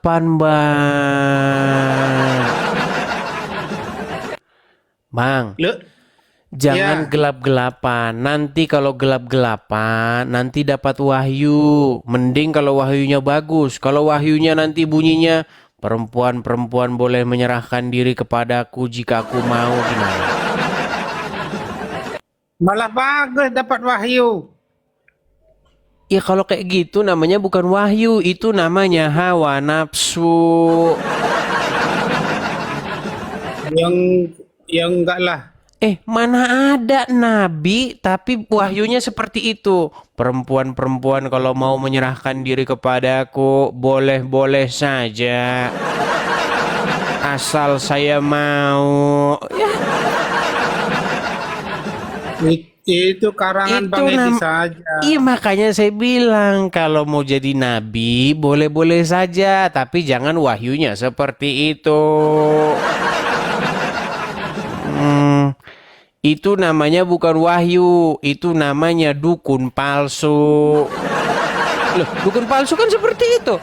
gelap-gelapan, Bang. Bang, Lu, jangan ya, gelap-gelapan. Nanti kalau gelap-gelapan, nanti dapat wahyu. Mending kalau wahyunya bagus. Kalau wahyunya nanti bunyinya, perempuan-perempuan boleh menyerahkan diri kepadaku jika aku mau, gimana? malah bagus dapat wahyu. Ya kalau kayak gitu namanya bukan wahyu, itu namanya hawa nafsu. Yang yang enggak lah. Mana ada nabi tapi wahyunya seperti itu. Perempuan-perempuan kalau mau menyerahkan diri kepadaku, boleh-boleh saja. Asal saya mau. Ya, Itu karangan itu Bang Edi nam saja. Iya makanya saya bilang kalau mau jadi nabi boleh-boleh saja, tapi jangan wahyunya seperti itu. Hmm, itu namanya bukan wahyu, itu namanya dukun palsu. Loh, dukun palsu kan seperti itu.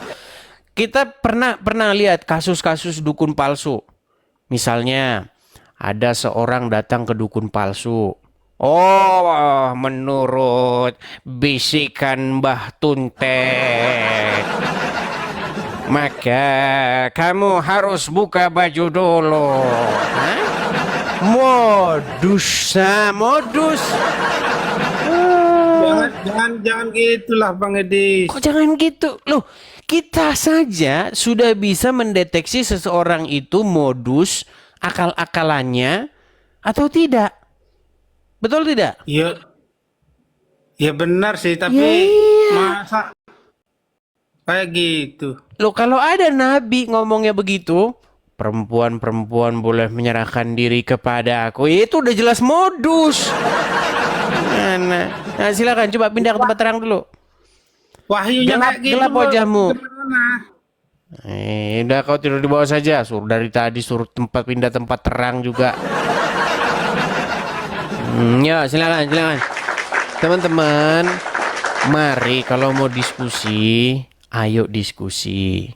Kita pernah pernah lihat kasus-kasus dukun palsu. Misalnya ada seorang datang ke dukun palsu. Oh, menurut bisikan Mbah Tuntet, maka kamu harus buka baju dulu. Hah? Modus, modus. Jangan gitulah Bang Edi. Kok jangan gitu? Loh, kita saja sudah bisa mendeteksi seseorang itu modus akal-akalannya atau tidak. Betul tidak? Ya, ya benar sih, Ya tapi iya. masa kayak gitu? Loh, kalau ada nabi ngomongnya begitu, perempuan-perempuan boleh menyerahkan diri kepada aku. Itu udah jelas modus. Mana? Nah, silakan coba pindah ke tempat terang dulu. Wahyunya Gelap, kayak gitu gelap wajahmu. gimana? Udah kau tidur di bawah saja. Suruh dari tadi suruh tempat pindah tempat terang juga. Ya, silakan, silakan. Teman-teman, mari kalau mau diskusi, ayo diskusi.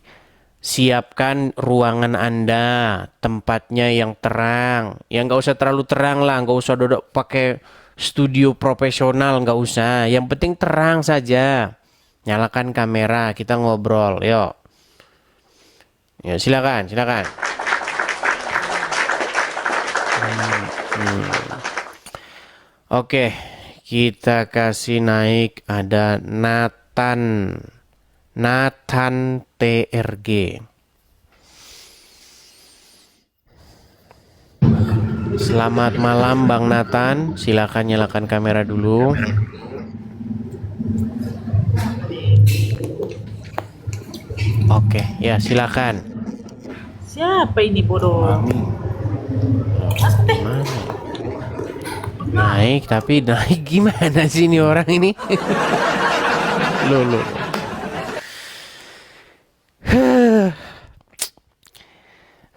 Siapkan ruangan Anda, tempatnya yang terang. Yang nggak usah terlalu terang lah, nggak usah duduk pakai studio profesional, nggak usah. Yang penting terang saja. Nyalakan kamera, kita ngobrol, yuk. Ya, silakan, silakan. Oke, kita kasih naik ada Nathan. Nathan TRG. Selamat malam Bang Nathan. Silakan nyalakan kamera dulu. Oke, ya silakan. Siapa ini bodoh? Mami. Mana? Naik tapi naik gimana sih ini orang ini? Loh, loh.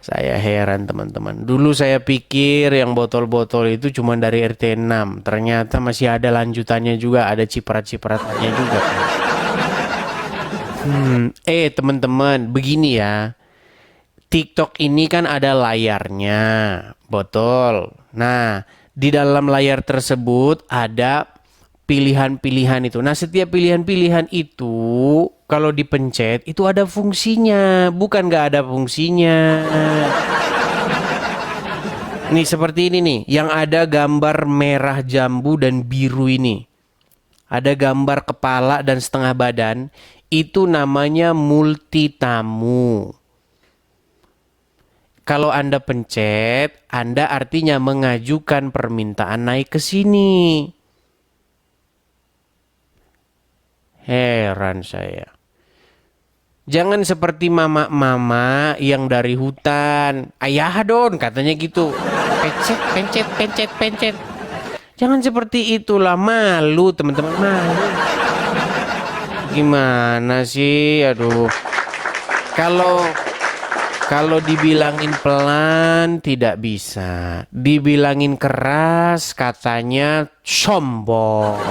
Saya heran teman-teman. Dulu saya pikir yang botol-botol itu cuma dari RT6. Ternyata masih ada lanjutannya juga, ada ciprat-cipratannya juga. Teman-teman, begini ya. TikTok ini kan ada layarnya, botol. Nah, di dalam layar tersebut ada pilihan-pilihan itu. Nah, setiap pilihan-pilihan itu kalau dipencet itu ada fungsinya, bukan nggak ada fungsinya. Nih seperti ini nih, yang ada gambar merah jambu dan biru ini. Ada gambar kepala dan setengah badan, itu namanya multitamu. Kalau Anda pencet, Anda artinya mengajukan permintaan naik ke sini. Heran saya. Jangan seperti mama-mama yang dari hutan. Ayah don katanya gitu. Pencet, pencet, pencet, pencet. Jangan seperti itulah, malu teman-teman, malu. Gimana sih? Aduh. Kalau kalau dibilangin pelan tidak bisa. Dibilangin keras katanya sombong.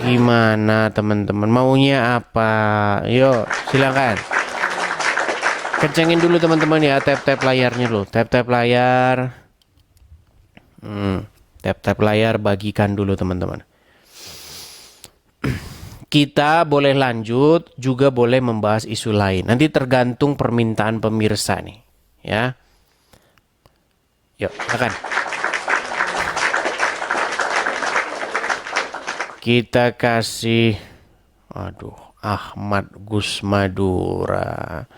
Gimana teman-teman? Maunya apa? Yuk, silakan. Kencengin dulu teman-teman ya, tap-tap layarnya dulu. Tap-tap layar. Tap-tap layar, bagikan dulu teman-teman. Kita boleh lanjut, juga boleh membahas isu lain. Nanti tergantung permintaan pemirsa nih, ya. Yuk, silakan. Kita kasih, aduh, Ahmad Gus Madura.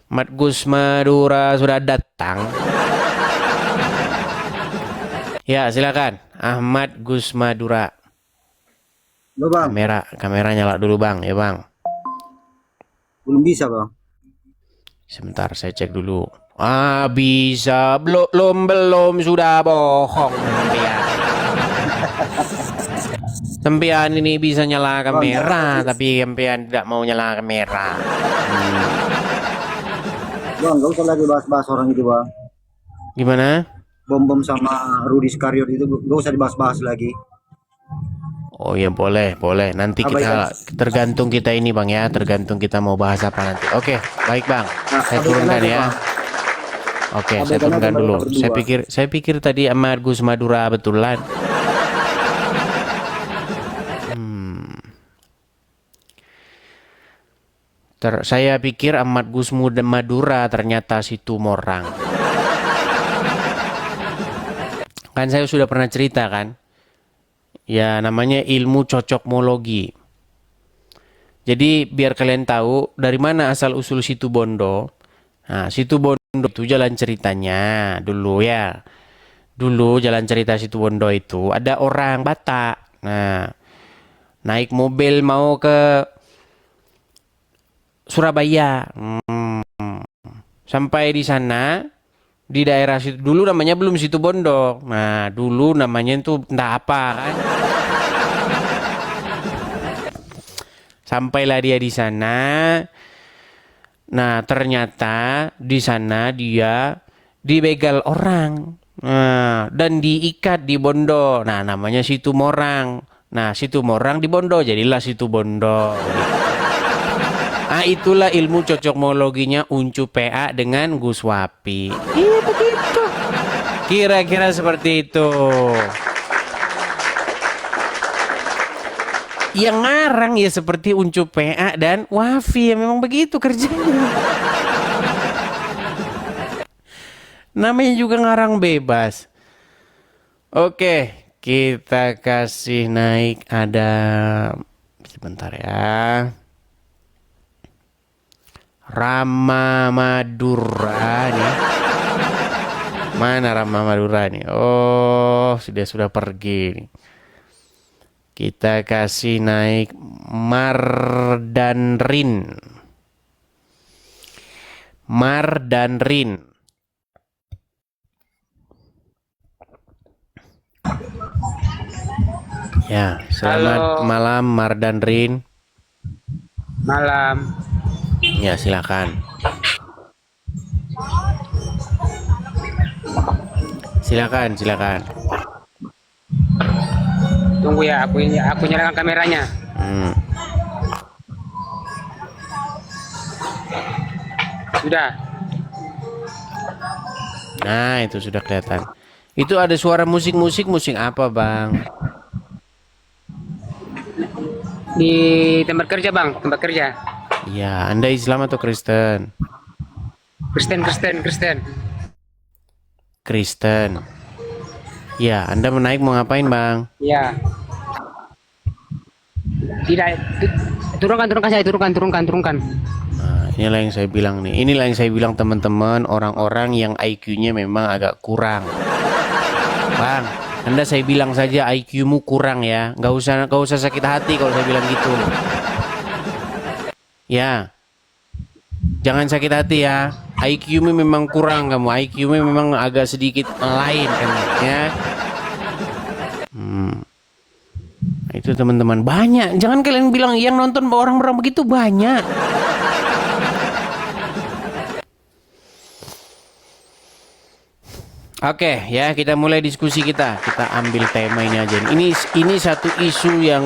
Ahmad Gus Madura sudah datang. Ya, silakan. Ahmad Gus Madura. Halo bang, Kamera nyala dulu bang, ya bang. belum bisa bang. Sebentar, saya cek dulu. Ah, bisa. Belum sudah bohong. Tempian ini bisa nyala kamera, tapi tempian tidak mau nyala kamera. Bang, gak usah lagi bahas-bahas orang itu bang. Gimana? Bom sama Rudy Skariot itu gak usah dibahas-bahas lagi. Oh ya boleh. Nanti kita tergantung kita ini bang ya, tergantung kita mau bahas apa nanti. Oke, baik bang. Nah, Saya turunkan ya. Bang. Oke, saya turunkan dulu. Saya pikir tadi Ahmad Gus Madura betulan. Saya pikir Ahmad Gus Madura, ternyata Situmorang. Kan saya sudah pernah cerita kan. Ya namanya ilmu cocokmologi. Jadi biar kalian tahu dari mana asal usul Situbondo. Nah, Situbondo itu jalan ceritanya dulu ya. Dulu jalan cerita Situbondo itu ada orang Batak. Nah, naik mobil mau ke Surabaya. Sampai di sana, di daerah situ dulu namanya belum Situbondo. Nah, dulu namanya itu entah apa kan. Sampailah dia di sana. Nah, ternyata di sana dia dibegal orang. Nah, dan diikat di Bondo. Nah, namanya Situmorang. Nah, Situmorang di Bondo, jadilah Situbondo. Ah, itulah ilmu cocokmologinya Uncu PA dengan Gus Wapi. Iya begitu. Kira-kira seperti itu. Yang ngarang ya seperti Uncu PA dan Wafi, ya memang begitu kerjanya. Namanya juga ngarang bebas. Oke, kita kasih naik ada sebentar ya. Rama Madura nih. Mana Rama Madura nih? Oh, sudah pergi nih. Kita kasih naik Mardanrin. Ya, selamat malam Mardanrin. Malam. Ya, silakan. Silakan. Tunggu ya, aku nyalakan kameranya. Sudah. Nah, itu sudah kelihatan. Itu ada suara musik apa, Bang? Di tempat kerja, Bang, tempat kerja. Iya, Anda Islam atau Kristen? Kristen. Ya, Anda menaik mau ngapain, Bang? Ya. Tidak, turunkan. Nah, inilah yang saya bilang nih. Inilah yang saya bilang teman-teman, orang-orang yang IQ-nya memang agak kurang. Bang, Anda saya bilang saja IQ-mu kurang ya. Nggak usah sakit hati kalau saya bilang gitu. Ya. Jangan sakit hati ya. IQ-mu memang kurang kamu. IQ-mu memang agak sedikit lain kamu ya. Nah, itu teman-teman banyak. Jangan kalian bilang yang nonton orang-orang begitu banyak. Oke, ya kita mulai diskusi kita. Kita ambil tema ini aja. Ini satu isu yang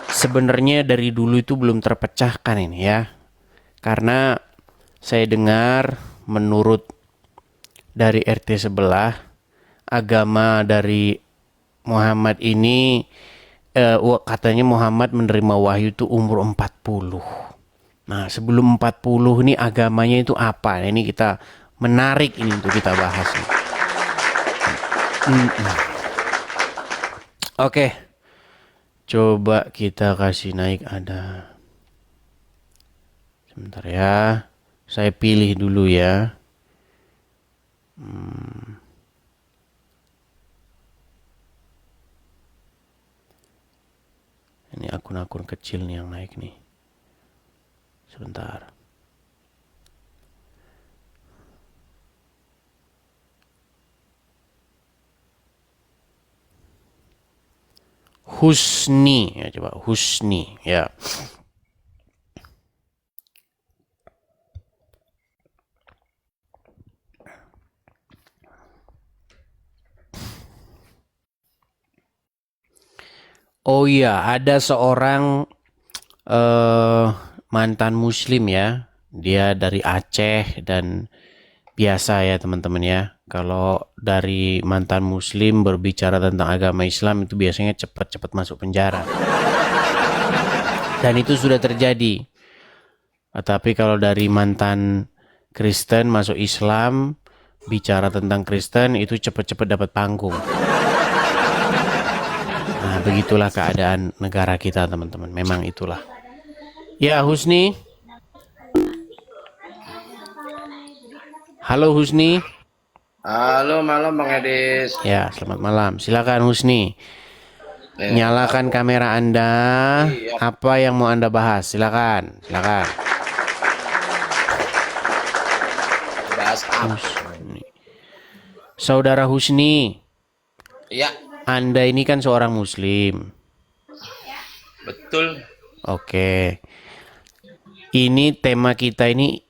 sebenarnya dari dulu itu belum terpecahkan ini ya. Karena saya dengar menurut dari RT sebelah, agama dari Muhammad ini katanya Muhammad menerima wahyu itu umur 40. Nah, sebelum 40 ini agamanya itu apa? Nah, ini kita menarik ini untuk kita bahas nih. Oke. Coba kita kasih naik ada. Sebentar ya. Saya pilih dulu ya. Ini akun-akun kecil nih yang naik nih. Sebentar. Husni ya, coba Husni ya. Oh iya, ada seorang mantan muslim ya. Dia dari Aceh dan biasa ya teman-teman ya. Kalau dari mantan muslim berbicara tentang agama Islam itu biasanya cepat-cepat masuk penjara. Dan itu sudah terjadi. Tapi kalau dari mantan Kristen masuk Islam, bicara tentang Kristen itu cepat-cepat dapat panggung. Nah, begitulah keadaan negara kita teman-teman. Memang itulah. Ya, Husni. Halo Husni. Halo malam Bang Edis. Ya, selamat malam. Silakan Husni. Nyalakan kamera Anda. Apa yang mau Anda bahas? Silakan. Silakan. Bahas apa? Husni. Saudara Husni, Iya, Anda ini kan seorang muslim. betul. Oke. Ini tema kita ini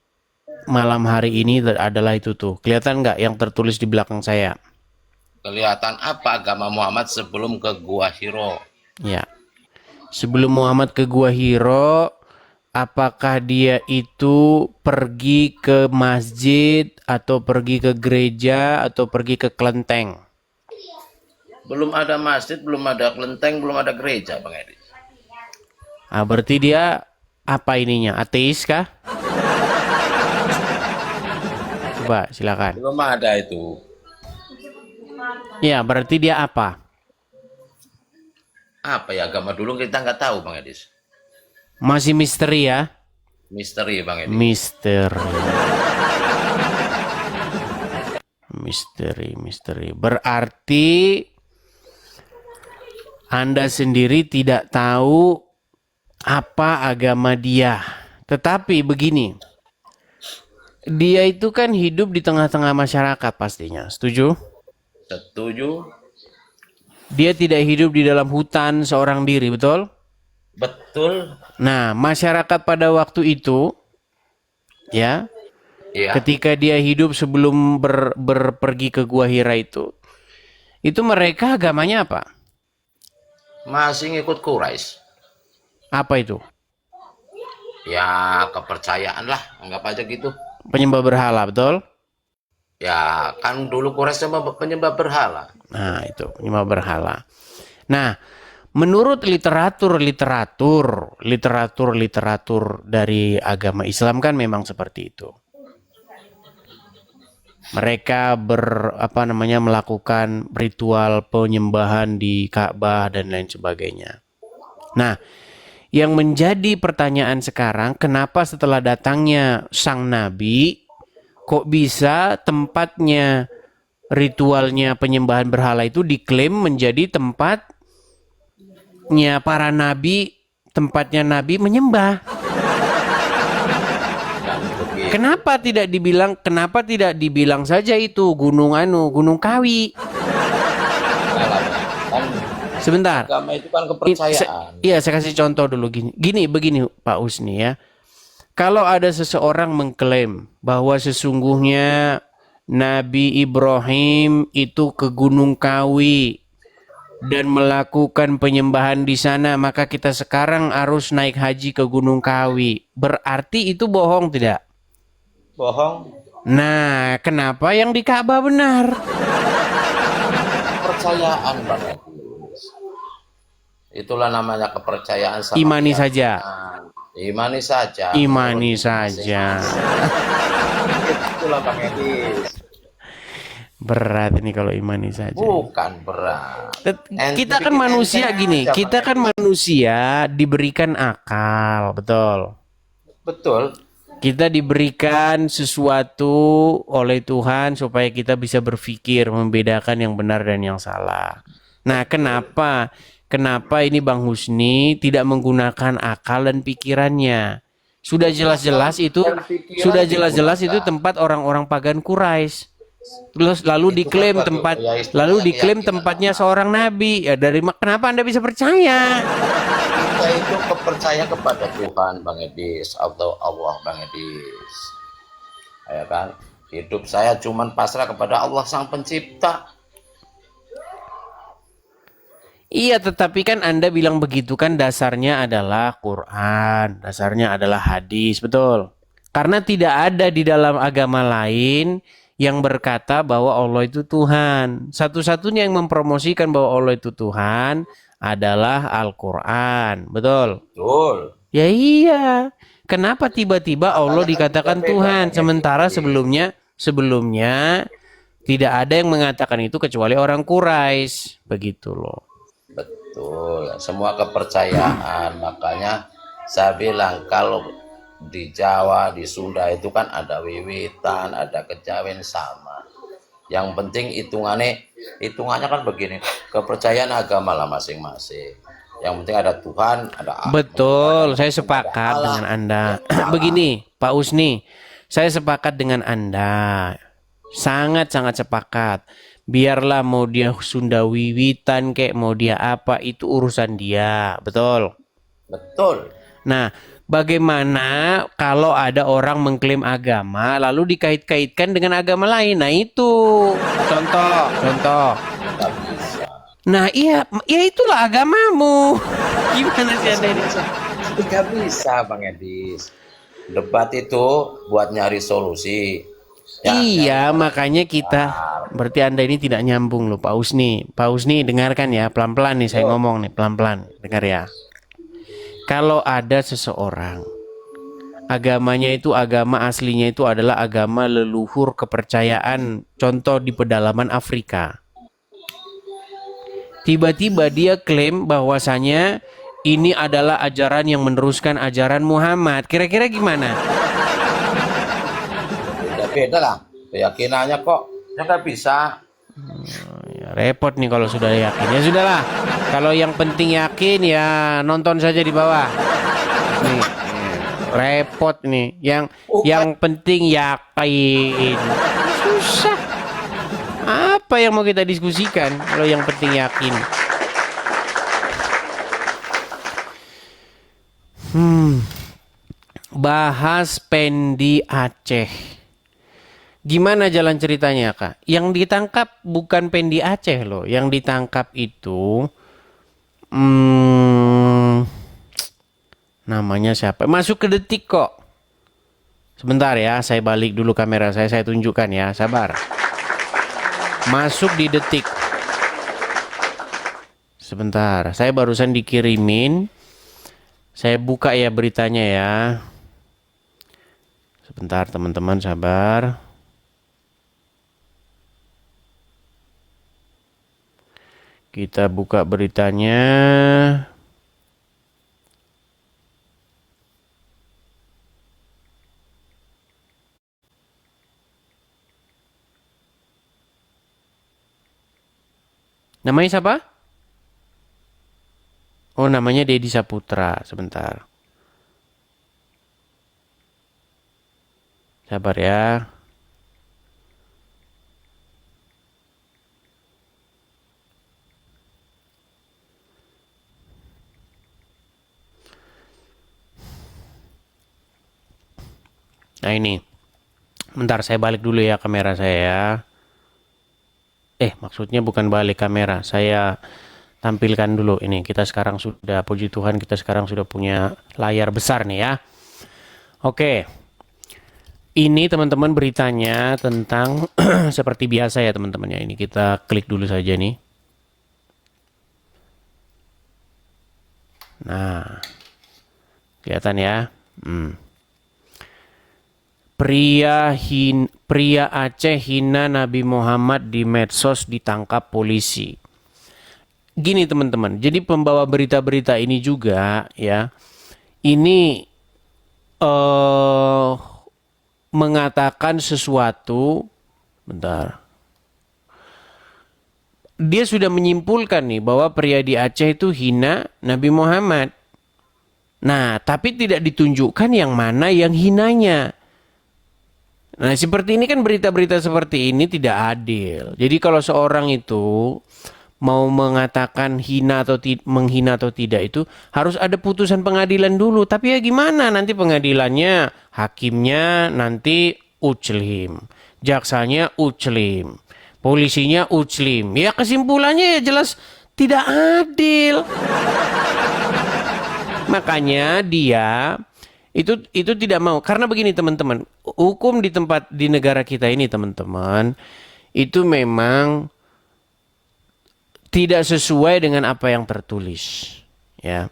malam hari ini adalah itu tuh. Kelihatan nggak yang tertulis di belakang saya? Kelihatan apa agama Muhammad sebelum ke Gua Hiro? Ya. Sebelum Muhammad ke Gua Hiro, apakah dia itu pergi ke masjid atau pergi ke gereja atau pergi ke kelenteng? Belum ada masjid, belum ada kelenteng, belum ada gereja Bang Edis. Ah, berarti dia apa ininya? Ateis kah? Coba silakan. Belum ada itu. Ya, berarti dia apa? Apa ya agama dulu kita nggak tahu Bang Edis. Masih misteri ya? Misteri Bang Edis. Misteri. Misteri. Berarti Anda sendiri tidak tahu apa agama dia. Tetapi begini, dia itu kan hidup di tengah-tengah masyarakat pastinya. Setuju? Setuju? Dia tidak hidup di dalam hutan seorang diri, betul? Betul. Nah, masyarakat pada waktu itu, ya, Iya. ketika dia hidup sebelum berpergi ke Gua Hira itu mereka agamanya apa? Masih ngikut Quraisy. Apa itu? Ya kepercayaan lah, anggap aja gitu. Penyembah berhala, betul? Ya kan dulu Quraisy sama penyembah berhala. Nah, itu penyembah berhala. Nah, menurut literatur dari agama Islam kan memang seperti itu. Mereka melakukan ritual penyembahan di Ka'bah dan lain sebagainya. Nah, yang menjadi pertanyaan sekarang, kenapa setelah datangnya sang nabi kok bisa tempatnya ritualnya penyembahan berhala itu diklaim menjadi tempatnya para nabi, tempatnya nabi menyembah? Kenapa tidak dibilang saja itu Gunung Kawi? Sebentar. Agama itu kan kepercayaan. Iya, saya kasih contoh dulu begini Pak Husni ya. Kalau ada seseorang mengklaim bahwa sesungguhnya Nabi Ibrahim itu ke Gunung Kawi dan melakukan penyembahan di sana, maka kita sekarang harus naik haji ke Gunung Kawi. Berarti itu bohong tidak? Bohong. Nah, kenapa yang di Ka'bah benar? Kepercayaan Bang Edis. Itulah namanya kepercayaan sama Imani keyakinan. saja. Imani saja. Imani Menurut saja. masing-masing. Itulah Bang Edis. Berat ini kalau imani saja. Bukan berat. Kita kan bikin manusia enteng gini, aja, kita Bang kan manusia diberikan akal, betul. Betul. Kita diberikan sesuatu oleh Tuhan supaya kita bisa berpikir, membedakan yang benar dan yang salah. Nah, kenapa ini Bang Husni tidak menggunakan akal dan pikirannya? Sudah jelas-jelas itu tempat orang-orang pagan Quraisy. Lalu diklaim tempatnya seorang nabi. Ya kenapa Anda bisa percaya? Kita itu percaya kepada Tuhan Bang Edis atau Allah Bang Edis. Ya kan? Hidup saya cuman pasrah kepada Allah Sang Pencipta. Iya, tetapi kan Anda bilang begitu kan dasarnya adalah Quran, dasarnya adalah hadis, betul? Karena tidak ada di dalam agama lain yang berkata bahwa Allah itu Tuhan. Satu-satunya yang mempromosikan bahwa Allah itu Tuhan adalah Al-Quran, betul? Betul. Ya iya. Kenapa tiba-tiba Allah dikatakan Tuhan, sementara sebelumnya tidak ada yang mengatakan itu kecuali orang Quraisy, begitu loh. Betul. Semua kepercayaan. Makanya saya bilang kalau di Jawa, di Sunda itu kan ada wiwitan, ada kejawen sama. Yang penting hitungannya kan begini, kepercayaan agama lah masing-masing. Yang penting ada Tuhan, ada Allah. Betul, saya sepakat dengan Anda. Begini, Pak Husni, saya sepakat dengan Anda. Sangat-sangat sepakat. Biarlah mau dia Sunda wiwitan kayak mau dia apa, itu urusan dia, betul? Betul. Nah, bagaimana kalau ada orang mengklaim agama lalu dikait-kaitkan dengan agama lain? Nah itu contoh. Nggak bisa. Nah iya, ya itulah agamamu. Gimana sih Anda ini? Nggak bisa Bang Edis. Debat itu buat nyari solusi. Ya, Iya, makanya kita berarti Anda ini tidak nyambung loh Pak Husni. Pak Husni dengarkan ya, pelan-pelan nih saya ngomong nih, pelan-pelan. Dengar ya. Kalau ada seseorang agamanya itu agama aslinya itu adalah agama leluhur kepercayaan, contoh di pedalaman Afrika. Tiba-tiba dia klaim bahwasanya ini adalah ajaran yang meneruskan ajaran Muhammad. Kira-kira gimana? beda lah keyakinannya kok. Ya nggak bisa. Ya, repot nih kalau sudah yakin. Ya sudahlah. Kalau yang penting yakin ya nonton saja di bawah. Nih, repot nih. Yang penting yakin. Susah. Apa yang mau kita diskusikan kalau yang penting yakin? Bahas Pendi Aceh. Gimana jalan ceritanya, Kak? Yang ditangkap bukan Pendi Aceh loh. Yang ditangkap itu namanya siapa? Masuk ke Detik kok. Sebentar ya, saya balik dulu kamera saya tunjukkan ya, sabar. Masuk di Detik. Sebentar, saya barusan dikirimin. Saya buka ya beritanya ya. Sebentar teman-teman, sabar. Kita buka beritanya. Namanya siapa? Oh, namanya Deddy Saputra. Sebentar. Sabar ya. Nah ini. Bentar saya balik dulu ya kamera saya ya. Maksudnya bukan balik kamera. Saya tampilkan dulu ini. Kita sekarang sudah, puji Tuhan, kita sekarang sudah punya layar besar nih ya. Oke. Ini teman-teman beritanya tentang seperti biasa ya teman-teman ya. Ini kita klik dulu saja nih. Nah, kelihatan ya. Pria Aceh hina Nabi Muhammad di medsos ditangkap polisi. Gini teman-teman, jadi pembawa berita-berita ini juga ya, ini mengatakan sesuatu, bentar. Dia sudah menyimpulkan nih bahwa pria di Aceh itu hina Nabi Muhammad. Nah, tapi tidak ditunjukkan yang mana yang hinanya. Nah, seperti ini kan berita-berita seperti ini tidak adil. Jadi kalau seorang itu mau mengatakan hina atau menghina atau tidak itu harus ada putusan pengadilan dulu. Tapi ya gimana nanti pengadilannya, hakimnya nanti uclim, jaksanya uclim, polisinya uclim. Ya kesimpulannya ya jelas tidak adil. Makanya dia itu tidak mau, karena begini teman-teman, hukum di negara kita ini teman-teman itu memang tidak sesuai dengan apa yang tertulis ya.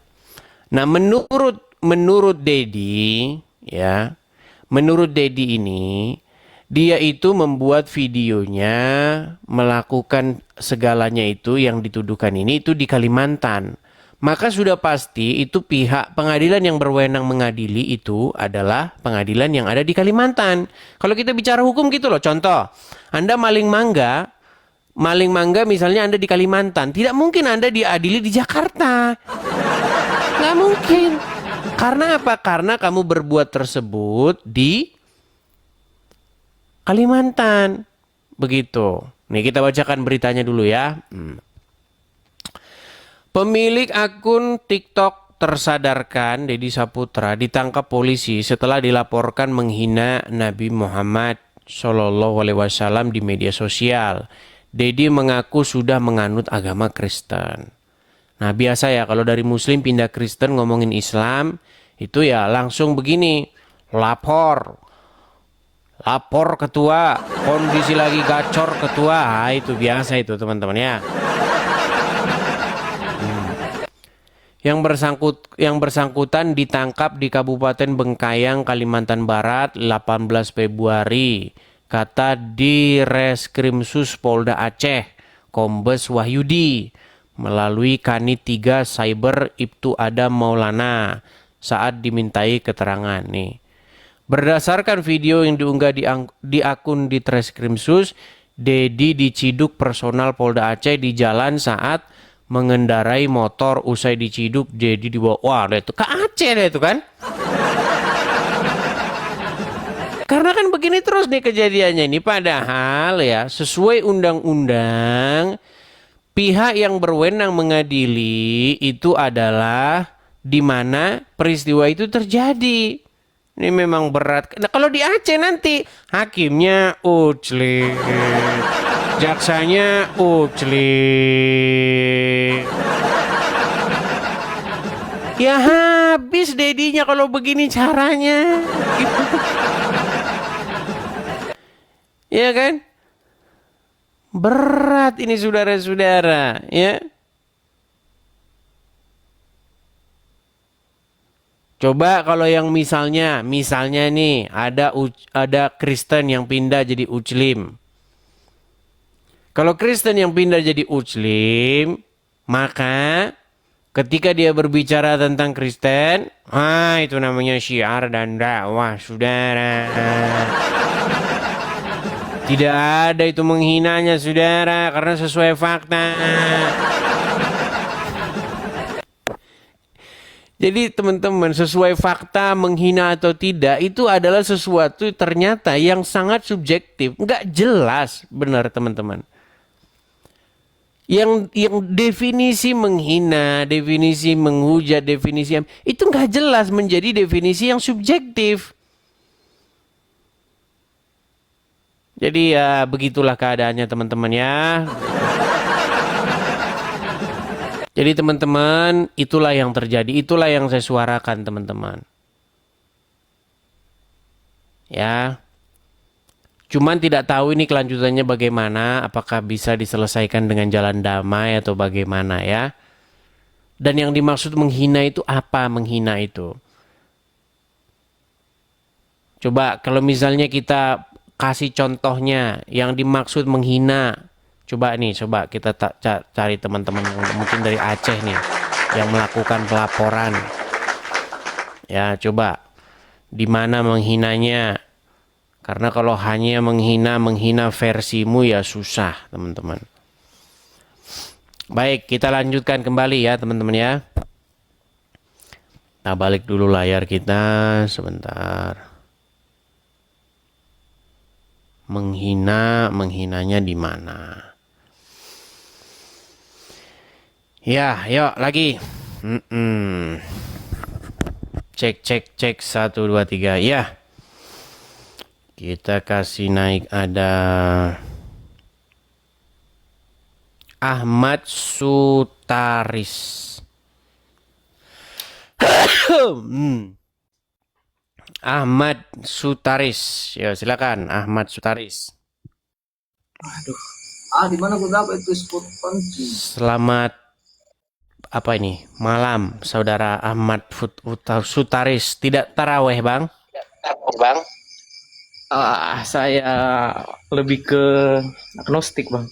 Nah, menurut Dedi ya, menurut Dedi ini dia itu membuat videonya melakukan segalanya itu yang dituduhkan ini itu di Kalimantan. Maka sudah pasti itu pihak pengadilan yang berwenang mengadili itu adalah pengadilan yang ada di Kalimantan. Kalau kita bicara hukum gitu loh, contoh, Anda maling mangga misalnya Anda di Kalimantan, tidak mungkin Anda diadili di Jakarta. Nggak mungkin. Karena apa? Karena kamu berbuat tersebut di Kalimantan. Begitu. Nih kita bacakan beritanya dulu ya. Pemilik akun TikTok tersadarkan Deddy Saputra ditangkap polisi setelah dilaporkan menghina Nabi Muhammad SAW di media sosial. Deddy mengaku sudah menganut agama Kristen. Nah biasa ya kalau dari Muslim pindah Kristen ngomongin Islam itu ya langsung begini, lapor ketua, kondisi lagi gacor ketua. Nah, itu biasa itu teman-teman ya. Yang bersangkutan ditangkap di Kabupaten Bengkayang, Kalimantan Barat 18 Februari. Kata di Reskrimsus Polda Aceh, Kombes Wahyudi, melalui Kanit 3 Cyber Ibtu Adam Maulana saat dimintai keterangan nih. Berdasarkan video yang diunggah di akun di Reskrimsus, Dedi diciduk personal Polda Aceh di jalan saat mengendarai motor. Usai diciduk jadi dibawa, wah itu ke Aceh deh itu kan. Karena kan begini terus nih kejadiannya ini, padahal ya sesuai undang-undang pihak yang berwenang mengadili itu adalah di mana peristiwa itu terjadi. Ini memang berat. Nah, kalau di Aceh nanti hakimnya uclit, jaksanya uclit. Ya habis Dedinya kalau begini caranya. Ya kan? Berat ini saudara-saudara, ya. Coba kalau yang misalnya nih ada Kristen yang pindah jadi Uclim. Kalau Kristen yang pindah jadi Uclim, maka ketika dia berbicara tentang Kristen, itu namanya syiar dan dakwah, saudara. Tidak ada itu menghinanya, saudara, karena sesuai fakta. Jadi teman-teman, sesuai fakta menghina atau tidak itu adalah sesuatu ternyata yang sangat subjektif, nggak jelas benar teman-teman. Yang definisi menghina, definisi menghujat, definisi itu nggak jelas menjadi definisi yang subjektif. Jadi ya begitulah keadaannya teman-teman ya. Jadi teman-teman, itulah yang terjadi, itulah yang saya suarakan teman-teman. Ya. Cuman tidak tahu ini kelanjutannya bagaimana, apakah bisa diselesaikan dengan jalan damai atau bagaimana ya. Dan yang dimaksud menghina itu apa menghina itu? Coba kalau misalnya kita kasih contohnya yang dimaksud menghina. Coba kita cari teman-teman yang mungkin dari Aceh nih yang melakukan pelaporan. Ya, coba di mana menghinanya? Karena kalau hanya menghina versimu ya susah, teman-teman. Baik, kita lanjutkan kembali ya, teman-teman ya. Kita balik dulu layar kita sebentar. Menghinanya di mana? Ya, yuk lagi. Cek 1 2 3 ya. Kita kasih naik ada Ahmad Sutaris. Ahmad Sutaris. Ya, silakan Ahmad Sutaris. Di mana gue dapat itu spot kunci? Selamat apa ini? Malam, Saudara Ahmad Sutaris. Tidak taraweh, Bang? Bang, saya lebih ke agnostik, Bang.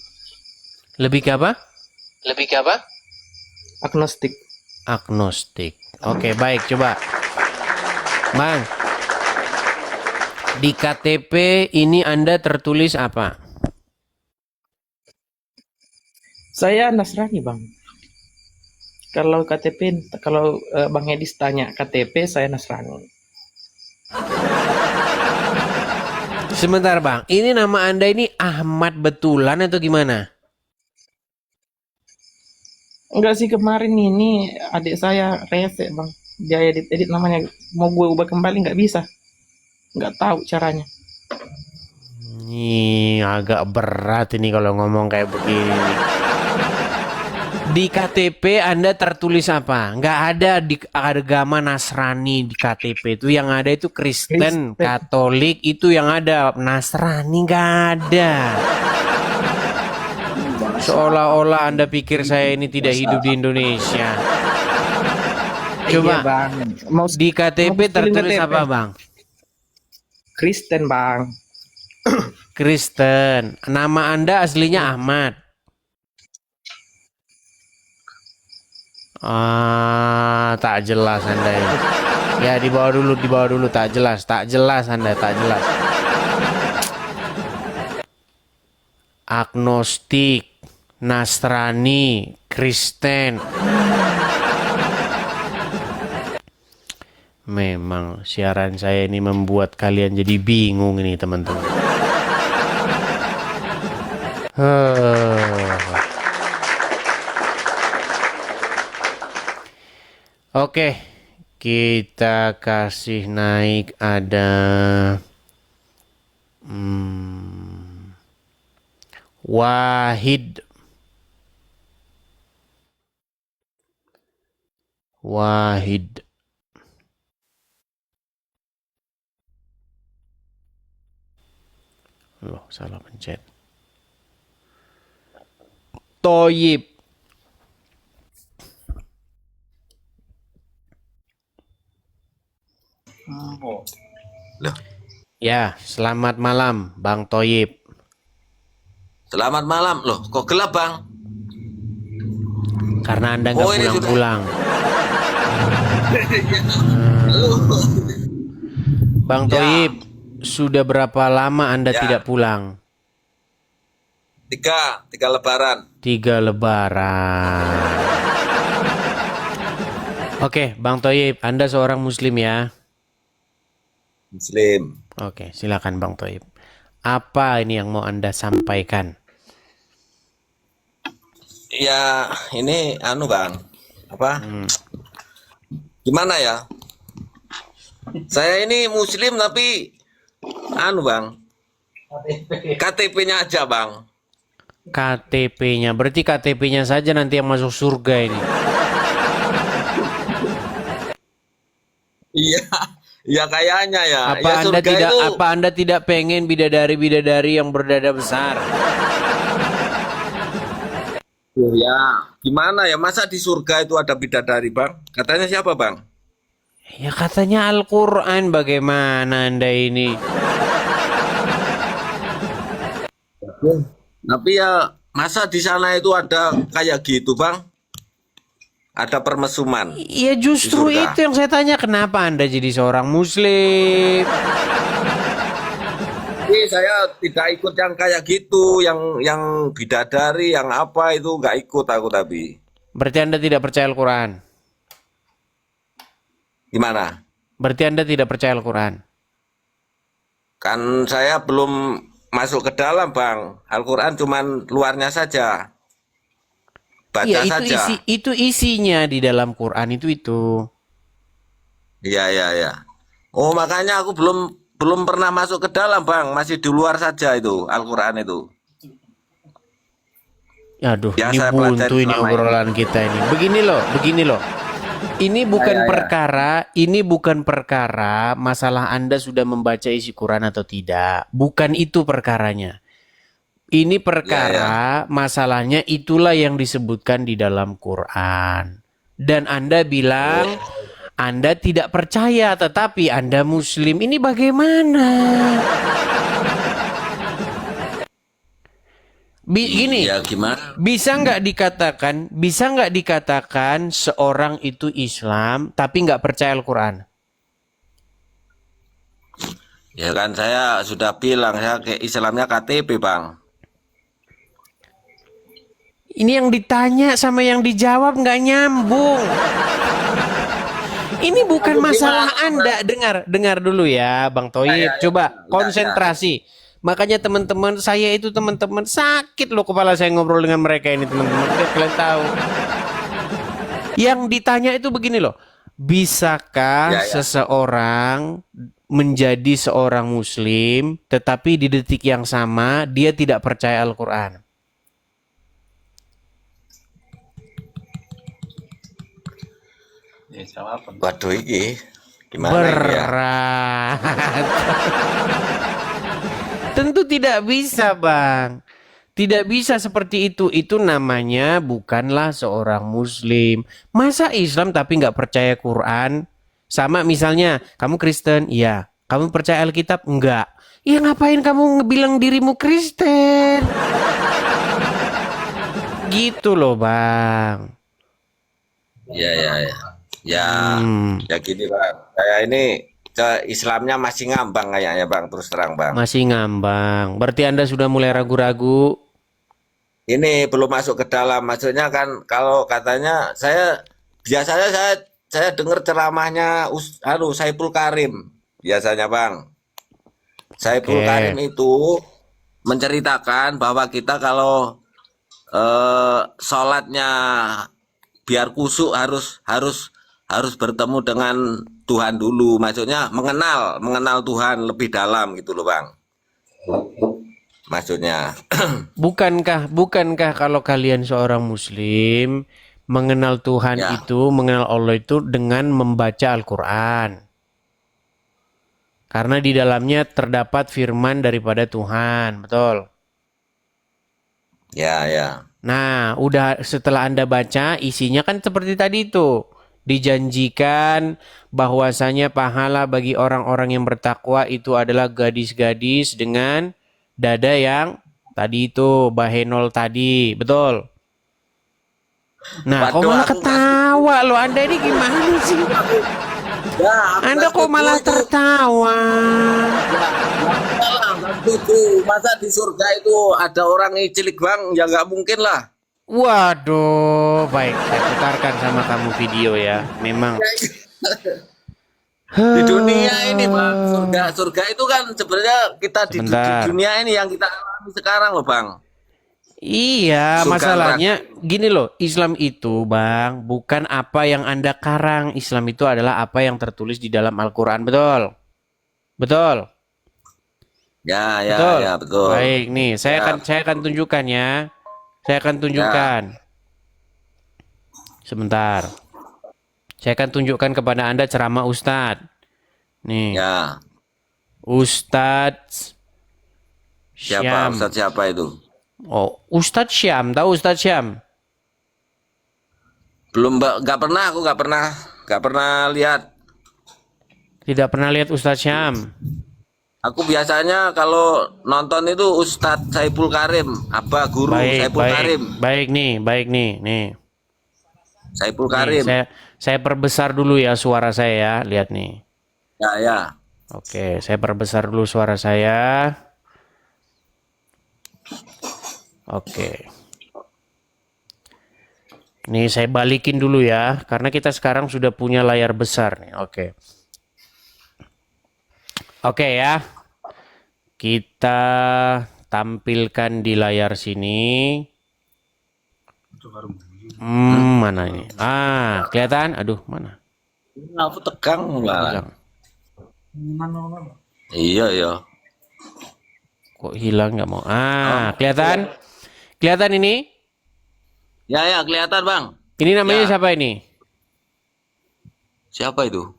Lebih ke apa? Agnostik. Agnostik. Oke, baik, coba. Bang, di KTP ini Anda tertulis apa? Saya Nasrani, Bang. Kalau KTP, kalau Bang Edis tanya KTP, saya Nasrani. Sebentar, Bang. Ini nama Anda ini Ahmad betulan atau gimana? Enggak sih, kemarin ini adik saya rese, Bang. Dia edit namanya. Mau gue ubah kembali nggak bisa. Nggak tahu caranya. Ini agak berat ini kalau ngomong kayak begini. Di KTP Anda tertulis apa? Nggak ada di agama Nasrani di KTP itu. Yang ada itu Kristen, Katolik itu yang ada. Nasrani nggak ada. Seolah-olah Anda pikir saya ini tidak hidup di Indonesia. Coba Iya, Bang. Mau di KTP mau tertulis KTP. apa, Bang? Kristen, Bang. Kristen. Nama Anda aslinya Ahmad. Tak jelas Anda ini. Ya, di bawah dulu, tak jelas Anda, tak jelas. Agnostik, Nasrani, Kristen. Memang siaran saya ini membuat kalian jadi bingung ini, teman-teman. Oke, kita kasih naik ada Wahid. Loh, salah pencet. Toyib. Ya, selamat malam Bang Toyib. Selamat malam. Loh, kok gelap, Bang? Karena Anda nggak ini pulang-pulang. Bang Toyib, sudah berapa lama Anda tidak pulang? Tiga lebaran. 3 lebaran. Oke, Bang Toyib, Anda seorang Muslim ya? Muslim. Oke, silakan Bang Toyib. Apa ini yang mau Anda sampaikan? Ya, ini Bang. Apa? Gimana ya? Saya ini Muslim tapi Bang. KTP-nya aja, Bang. KTP-nya. Berarti KTP-nya saja nanti yang masuk surga ini. Iya, ya kayaknya ya. Apa Ya Anda surga tidak itu. apa Anda tidak pengen bidadari-bidadari yang berdada besar? Ya, gimana ya? Masa di surga itu ada bidadari, Bang? Katanya siapa, Bang? Ya katanya Al-Qur'an, bagaimana Anda ini? Tapi ya masa di sana itu ada kayak gitu, Bang? Ada permesuman. Ya justru Di surga. itu yang saya tanya, kenapa Anda jadi seorang muslim? Tapi saya tidak ikut yang kayak gitu, yang bidadari, yang apa itu nggak ikut aku tapi. Berarti Anda tidak percaya Al-Qur'an. Gimana? Berarti Anda tidak percaya Al-Qur'an. Kan saya belum masuk ke dalam, Bang. Al-Quran cuman luarnya saja. Baca Iya, saja. itu isinya di dalam Quran itu. Iya, iya, iya. Oh, makanya aku belum pernah masuk ke dalam, Bang. Masih di luar saja itu Al-Quran itu. Aduh, Ya, ini saya buntu pelajari ini selama obrolan kita ini. Begini loh. Ini bukan perkara masalah Anda sudah membaca isi Quran atau tidak. Bukan itu perkaranya. Ini perkara masalahnya itulah yang disebutkan di dalam Quran. Dan Anda bilang Anda tidak percaya tetapi Anda muslim. Ini bagaimana? Gini. Ya, gimana? Bisa nggak dikatakan seorang itu Islam tapi nggak percaya Al-Quran? Ya kan saya sudah bilang, saya kayak Islamnya KTP, Bang. Ini yang ditanya sama yang dijawab nggak nyambung. Ini bukan masalah Anda. Dengar dulu ya, Bang Toib. Coba konsentrasi. Makanya teman-teman saya itu sakit loh kepala saya ngobrol dengan mereka ini teman-teman. Kalian tahu. Yang ditanya itu begini loh. Bisakah seseorang menjadi seorang muslim tetapi di detik yang sama dia tidak percaya Al-Quran? Waduh, ini gimana Berat. ini ya? Tentu tidak bisa, Bang. Tidak bisa seperti itu. Itu namanya bukanlah seorang muslim. Masa Islam tapi nggak percaya Quran? Sama misalnya, kamu Kristen? Iya. Kamu percaya Alkitab? Enggak. Ya ngapain kamu ngebilang dirimu Kristen? Gitu loh, Bang. Ya, ya gini, Bang. Saya ini Islamnya masih ngambang kayaknya, Bang, terus terang, Bang. Masih ngambang. Berarti Anda sudah mulai ragu-ragu. Ini belum masuk ke dalam. Maksudnya kan kalau katanya biasanya saya dengar ceramahnya Saiful Karim biasanya, Bang. Saiful Karim itu menceritakan bahwa kita kalau sholatnya biar kusuk harus bertemu dengan Tuhan dulu, maksudnya mengenal Tuhan lebih dalam gitu loh, Bang. Maksudnya. Bukankah kalau kalian seorang muslim mengenal Tuhan itu, mengenal Allah itu dengan membaca Al-Quran? Karena di dalamnya terdapat firman daripada Tuhan, betul? Ya. Nah, udah setelah Anda baca, isinya kan seperti tadi itu. Dijanjikan bahwasanya pahala bagi orang-orang yang bertakwa itu adalah gadis-gadis dengan dada yang tadi itu, bahenol tadi, betul? Nah, kok malah ketawa loh, Anda ini gimana sih? Anda kok malah tertawa? Masa di surga itu ada orang cilik, Bang? Ya nggak mungkin lah. Waduh, baik, saya putarkan sama kamu video ya. Memang di dunia ini, Bang, surga itu kan sebenarnya kita di dunia ini yang kita alami sekarang loh, Bang. Iya, Surga masalahnya gini loh, Islam itu, Bang, bukan apa yang Anda karang. Islam itu adalah apa yang tertulis di dalam Al-Quran, betul? Ya, betul. betul. Baik, nih saya akan tunjukkan ya. Saya akan tunjukkan. Sebentar. Saya akan tunjukkan kepada Anda ceramah Ustadz. Nih. Ya. Ustadz Siapa? Syam. Ustadz siapa itu? Oh, Ustadz Syam. Tahu Ustadz Syam? Belum, nggak pernah, aku nggak pernah lihat. Tidak pernah lihat Ustadz Syam. Aku biasanya kalau nonton itu Ustadz Saiful Karim, apa guru Saiful Karim. Baik nih. Saiful Nih, Karim. saya perbesar dulu ya suara saya ya. Lihat nih. Ya. Oke, saya perbesar dulu suara saya. Oke. Nih saya balikin dulu ya, karena kita sekarang sudah punya layar besar nih. Oke. Oke ya. Kita tampilkan di layar sini. Mana ini? Kelihatan? Aduh, mana? Aku tegang malah. Hilang. Iya. Kok hilang nggak mau? Kelihatan? Kelihatan ini? Ya, kelihatan Bang. Ini namanya Ya. siapa ini? Siapa itu?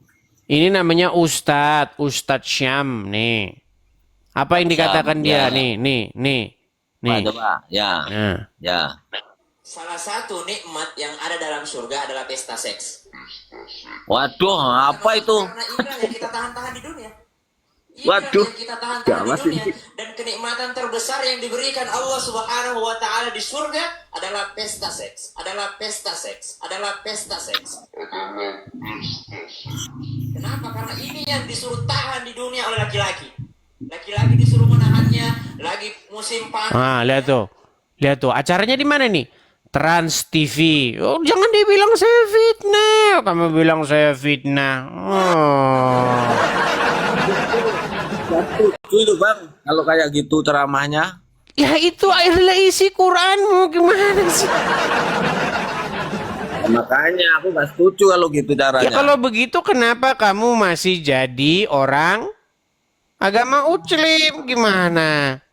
Ini namanya Ustadz Syam nih. Apa yang dikatakan dia? ya. Nih. Coba. Ya. Nah. Ya. Salah satu nikmat yang ada dalam surga adalah pesta seks. Waduh, apa itu? Karena indra yang kita tahan-tahan di dunia. Waduh. Yang kita tahan-tahan di dunia. Dan kenikmatan terbesar yang diberikan Allah Subhanahu wa Ta'ala di surga adalah pesta seks. Adalah pesta seks. Adalah pesta seks. Kenapa? Karena ini yang disuruh tahan di dunia oleh laki-laki. Laki-laki disuruh menahannya. Lagi musim panas. Lihat tuh. Acaranya di mana nih? Trans TV. Oh, jangan dibilang saya fitnah. Kamu bilang saya fitnah. Oh. Itu Bang, kalau kayak gitu ceramahnya. Ya itu adalah isi Quranmu. Gimana sih? Makanya aku nggak setuju kalau gitu caranya. Ya kalau begitu kenapa kamu masih jadi orang agama Muslim? Gimana?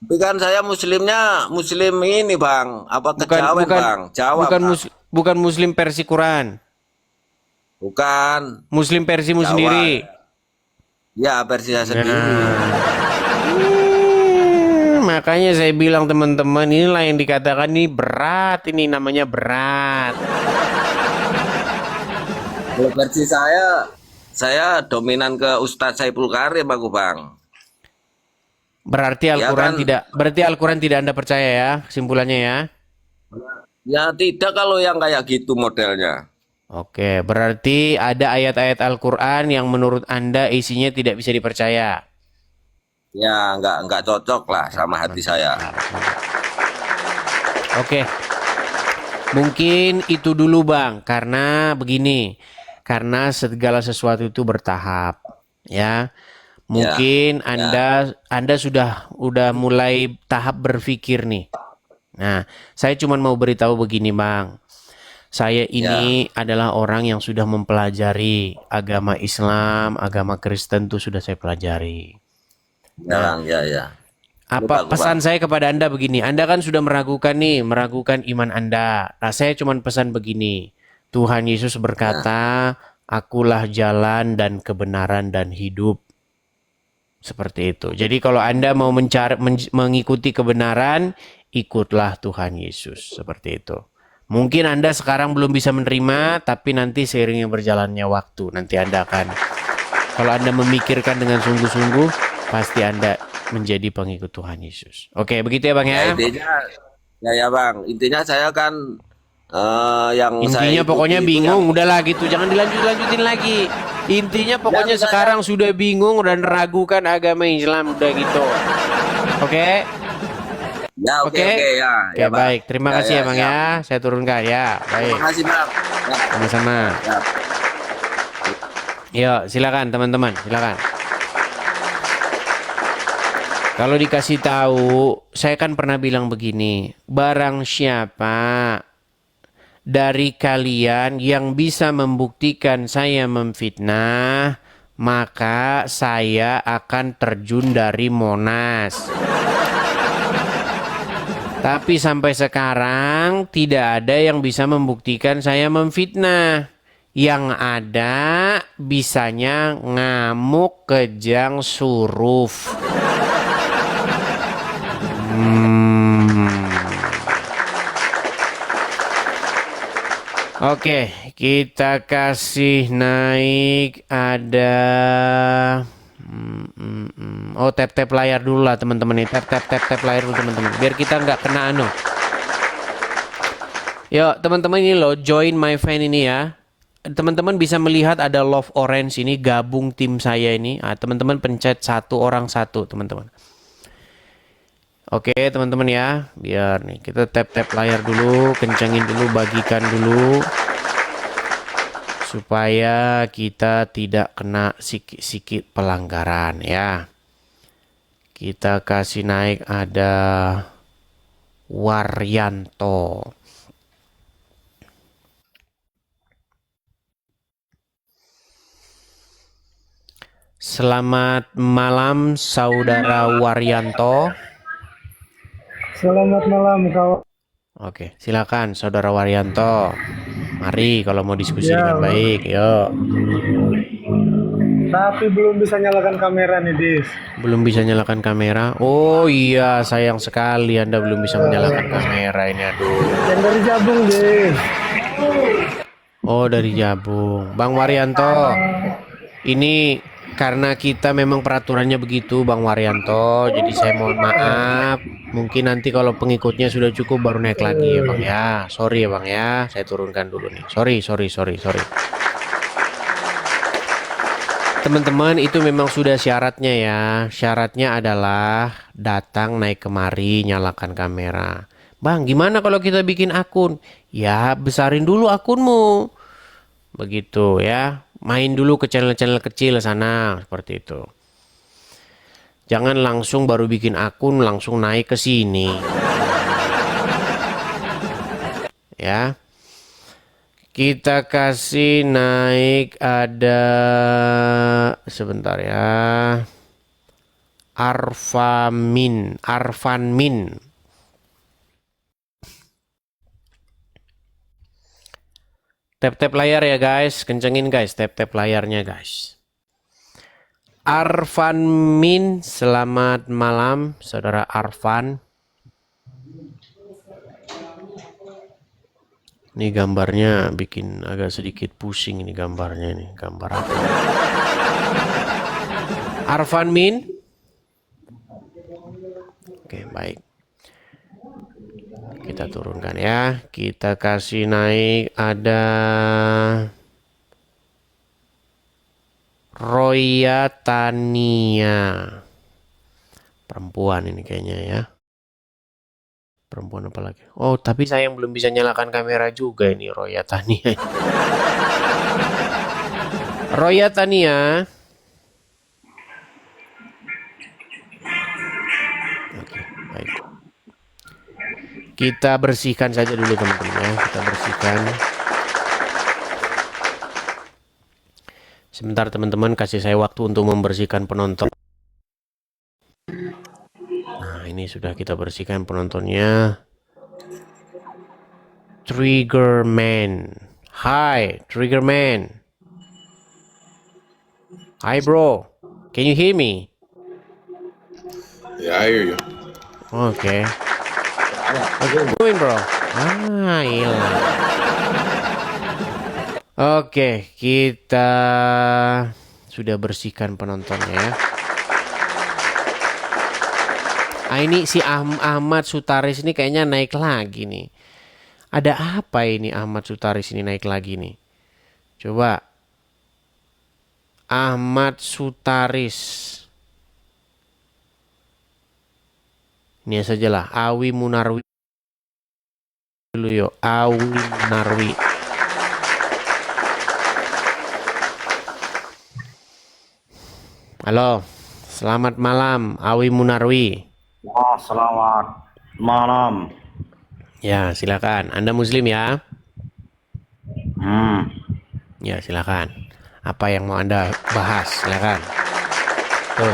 Tapi kan saya muslimnya muslim ini Bang, apa kejawen Bang? Jawa Bang. Bukan Muslim versi Quran. Bukan. Muslim versimu Jawa. sendiri. Ya, versi saya sendiri. Makanya saya bilang teman-teman, inilah yang dikatakan ini berat, ini namanya berat. Kalau versi saya dominan ke Ustadz Saiful Karim aku Bang. Berarti Al-Quran kan? berarti Al-Quran tidak Anda percaya ya, kesimpulannya ya. Ya tidak kalau yang kayak gitu modelnya. Oke, berarti ada ayat-ayat Al-Quran yang menurut Anda isinya tidak bisa dipercaya. Ya nggak cocok lah sama hati saya. Oke, mungkin itu dulu Bang, karena begini, karena segala sesuatu itu bertahap, ya. Mungkin Anda sudah mulai tahap berpikir nih. Nah, saya cuma mau beritahu begini Bang. Saya ini adalah orang yang sudah mempelajari agama Islam, agama Kristen itu sudah saya pelajari. Nah, ya. Apa pesan saya kepada Anda begini, Anda kan sudah meragukan iman Anda. Nah, saya cuma pesan begini. Tuhan Yesus berkata, akulah jalan dan kebenaran dan hidup. Seperti itu. Jadi kalau Anda mau mengikuti kebenaran, ikutlah Tuhan Yesus. Seperti itu. Mungkin Anda sekarang belum bisa menerima, tapi nanti seiringnya berjalannya waktu, nanti Anda akan, kalau Anda memikirkan dengan sungguh-sungguh, pasti Anda menjadi pengikut Tuhan Yesus. Oke, begitu ya Bang ya? Ya Bang, intinya saya kan intinya pokoknya bingung, udahlah gitu, jangan dilanjutin lagi. Intinya pokoknya sekarang sudah bingung dan ragukan agama Islam, udah gitu. Oke? Ya, oke, ya. Oke, baik. Terima kasih ya Bang ya. Saya turunkan ya. Baik. Terima kasih Bang. Sama-sama. Yuk, silakan teman-teman, silakan. Kalau dikasih tahu, saya kan pernah bilang begini, barang siapa dari kalian yang bisa membuktikan saya memfitnah, maka saya akan terjun dari Monas. Tapi sampai sekarang tidak ada yang bisa membuktikan saya memfitnah. Yang ada bisanya ngamuk, kejang, suruf. Oke, kita kasih naik ada oh, tap layar dulu lah teman-teman nih. Tap layar dulu teman-teman. Biar kita nggak kena anu. Yuk teman-teman, ini loh join my fan ini ya. Teman-teman bisa melihat ada love orange ini, gabung tim saya ini. Teman-teman pencet satu orang satu teman-teman. Oke teman-teman ya, biar nih kita tap layar dulu, kencangin dulu, bagikan dulu. Supaya kita tidak kena sikit-sikit pelanggaran ya. Kita kasih naik ada Waryanto. Selamat malam saudara Waryanto. Selamat malam kawan. Oke, silakan saudara Waryanto. Mari kalau mau diskusi dengan baik, yuk. Tapi belum bisa nyalakan kamera nih, Dis. Belum bisa nyalakan kamera. Oh iya, sayang sekali Anda belum bisa menyalakan kamera ini, aduh. Yang dari Jabung, Dis. Oh, dari Jabung. Bang Waryanto. Ini karena kita memang peraturannya begitu, Bang Waryanto. Jadi saya mohon maaf. Mungkin nanti kalau pengikutnya sudah cukup baru naik lagi ya Bang ya. Sorry ya Bang ya. Saya turunkan dulu nih. Sorry. Teman-teman, itu memang sudah syaratnya ya. Syaratnya adalah datang naik kemari, nyalakan kamera. Bang, gimana kalau kita bikin akun? Ya, besarin dulu akunmu. Begitu ya. Main dulu ke channel-channel kecil sana, seperti itu. Jangan langsung baru bikin akun langsung naik ke sini. Ya. Kita kasih naik ada sebentar ya. Arfan Min. Tap layar ya guys, kencengin guys, tap layarnya guys. Arfan Min, selamat malam saudara Arfan. Ini gambarnya bikin agak sedikit pusing ini gambarnya ini, gambar apa? Arfan Min. Oke, baik. Kita turunkan ya. Kita kasih naik ada Roya Tania. Perempuan ini kayaknya ya. Perempuan apa lagi? Oh, tapi saya yang belum bisa nyalakan kamera juga ini Roya Tania. Roya Tania. Oke, baik. Kita bersihkan saja dulu teman-teman ya. Kita bersihkan. Sebentar teman-teman, kasih saya waktu untuk membersihkan penonton. Nah, ini sudah kita bersihkan penontonnya. Triggerman. Hi, Triggerman. Hi bro. Can you hear me? Yeah, I hear you. Okay. What you doing, bro? Iya. Oke, kita sudah bersihkan penontonnya ya. Ini si Ahmad Sutaris ini kayaknya naik lagi nih. Ada apa ini Ahmad Sutaris ini naik lagi nih? Coba. Ahmad Sutaris. Ini sajalah Awi Munarwi dulu yuk. Awi Munarwi. Halo, selamat malam Awi Munarwi. Selamat malam. Ya, silakan. Anda Muslim ya? Ya, silakan. Apa yang mau Anda bahas? Silakan. Tuh,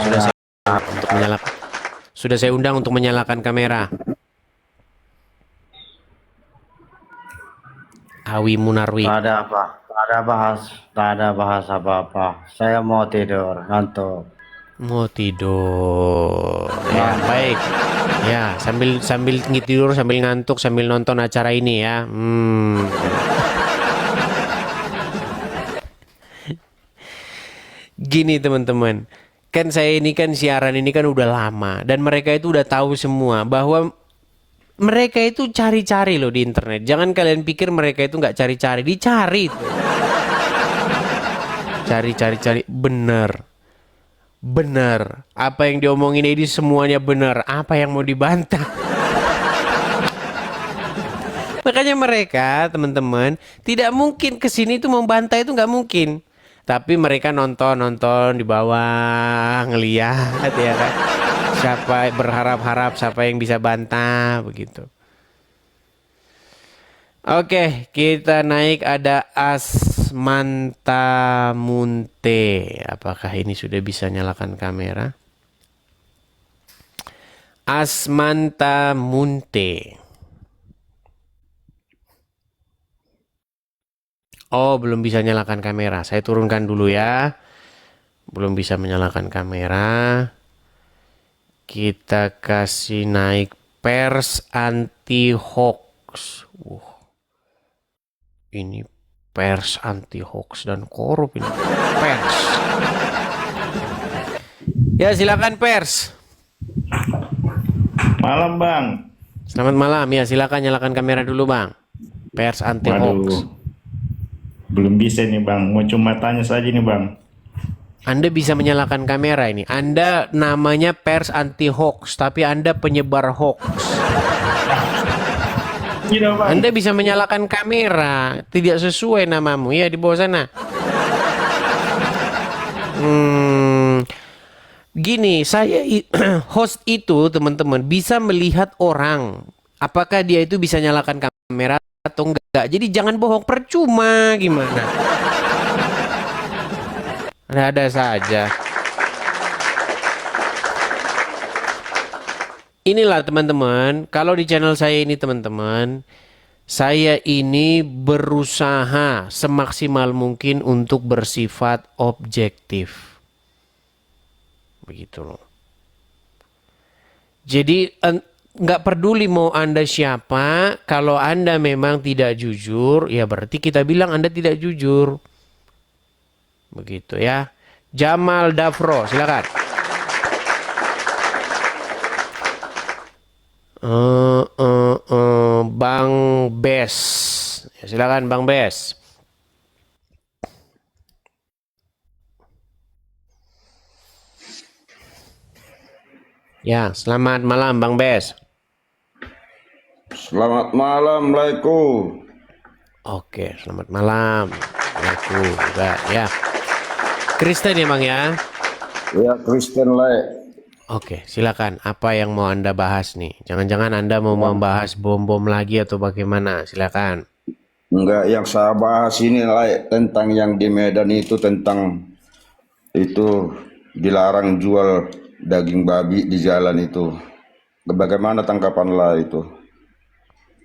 sudah saya undang untuk menyalakan kamera. Awi Munarwi. Tak ada apa, tak ada bahas apa-apa. Saya mau tidur, ngantuk. Mau tidur. Ya, baik. Ya, sambil tidur, sambil ngantuk, sambil nonton acara ini ya. Gini teman-teman, kan saya ini kan siaran ini kan udah lama dan mereka itu udah tahu semua bahwa mereka itu cari-cari loh di internet. Jangan kalian pikir mereka itu nggak cari-cari, dicari. Cari-cari, bener. Bener. Apa yang diomongin ini semuanya bener. Apa yang mau dibantah? Makanya mereka, teman-teman, tidak mungkin kesini itu membantah itu nggak mungkin. Tapi mereka nonton di bawah, ngeliat ya kan. Siapa berharap-harap siapa yang bisa bantah begitu. Oke, kita naik ada Asmanta Munte. Apakah ini sudah bisa nyalakan kamera? Asmanta Munte. Oh, belum bisa nyalakan kamera. Saya turunkan dulu ya. Belum bisa menyalakan kamera. Kita kasih naik pers anti hoax. Ini pers anti hoax dan korup ini. Pers. Ya, silakan pers. Malam Bang. Selamat malam. Ya, silakan nyalakan kamera dulu Bang. Pers anti hoax. Belum bisa nih Bang, mau cuma tanya saja nih Bang. Anda bisa menyalakan kamera ini. Anda namanya pers anti hoax, tapi Anda penyebar hoax. Tidak Bang. Anda bisa menyalakan kamera, tidak sesuai namamu ya di bawah sana. Gini, saya host itu teman-teman bisa melihat orang, apakah dia itu bisa nyalakan kamera atau enggak. Jadi jangan bohong, percuma gimana. Ada saja. Inilah teman-teman, kalau di channel saya ini teman-teman, saya ini berusaha semaksimal mungkin untuk bersifat objektif. Begitu loh. Jadi nggak peduli mau Anda siapa, kalau Anda memang tidak jujur, ya berarti kita bilang Anda tidak jujur. Begitu ya. Jamal Dafro, silakan. Bang Bes, ya, silakan Bang Bes. Ya, selamat malam Bang Bes. Selamat malam, Laiku. Oke, selamat malam. Aku juga ya. Kristen ya Bang ya? Ya, Kristen Lai. Oke, silakan. Apa yang mau Anda bahas nih? Jangan-jangan Anda mau membahas bom-bom lagi atau bagaimana? Silakan. Enggak, yang saya bahas ini Lai tentang yang di Medan itu, tentang itu dilarang jual daging babi di jalan itu. Bagaimana tanggapan Lai itu?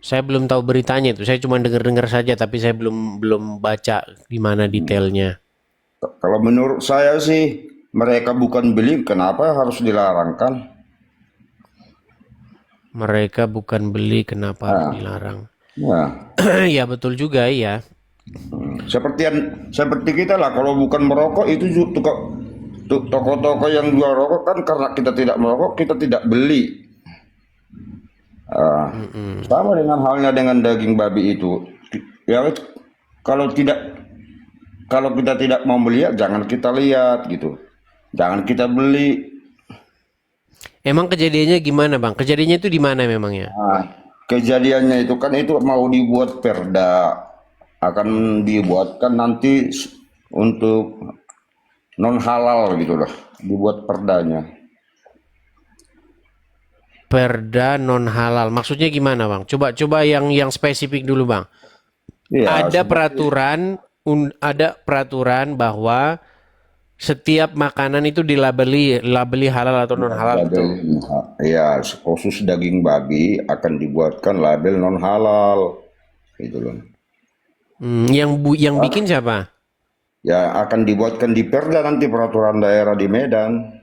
Saya belum tahu beritanya itu. Saya cuma dengar-dengar saja, tapi saya belum baca di mana detailnya. Kalau menurut saya sih, mereka bukan beli, kenapa harus dilarang kan? Mereka bukan beli, kenapa harus dilarang? Ya. Ya betul juga ya. Seperti kita lah, kalau bukan merokok itu toko-toko yang jual rokok kan, karena kita tidak merokok, kita tidak beli. Sama dengan halnya dengan daging babi itu. Ya, kalau kita tidak mau melihat, jangan kita lihat gitu. Jangan kita beli. Emang kejadiannya gimana Bang? Kejadiannya itu di mana memangnya? Nah, kejadiannya itu kan itu mau dibuat perda. Akan dibuatkan nanti untuk non halal gitu lah. Dibuat perdanya. Perda non halal. Maksudnya gimana Bang? Coba yang spesifik dulu Bang. Ya, Ada peraturan bahwa setiap makanan itu dilabeli halal atau non halal. Ya, khusus daging babi akan dibuatkan label non halal gitu loh. Yang bikin siapa? Ya akan dibuatkan di Perda nanti peraturan daerah di Medan.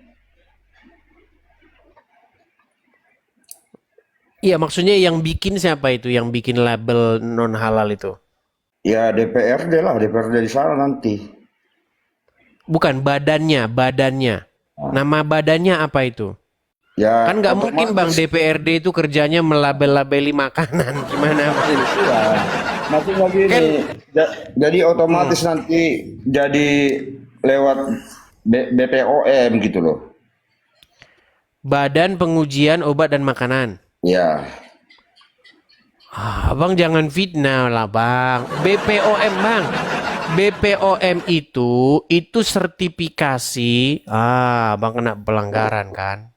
Iya, maksudnya yang bikin siapa itu? Yang bikin label non halal itu? Ya DPRD lah, DPRD di sana nanti. Bukan badannya. Nama badannya apa itu? Ya Kan nggak mungkin Bang otomatis. DPRD itu kerjanya melabel-labeli makanan. Gimana Bang? Iya, maksudnya gini, Kan jadi otomatis nanti jadi lewat BPOM gitu loh. Badan Pengujian Obat dan Makanan. Ya, Abang jangan fitnah lah Bang. BPOM Bang. BPOM itu sertifikasi. Bang kena pelanggaran kan?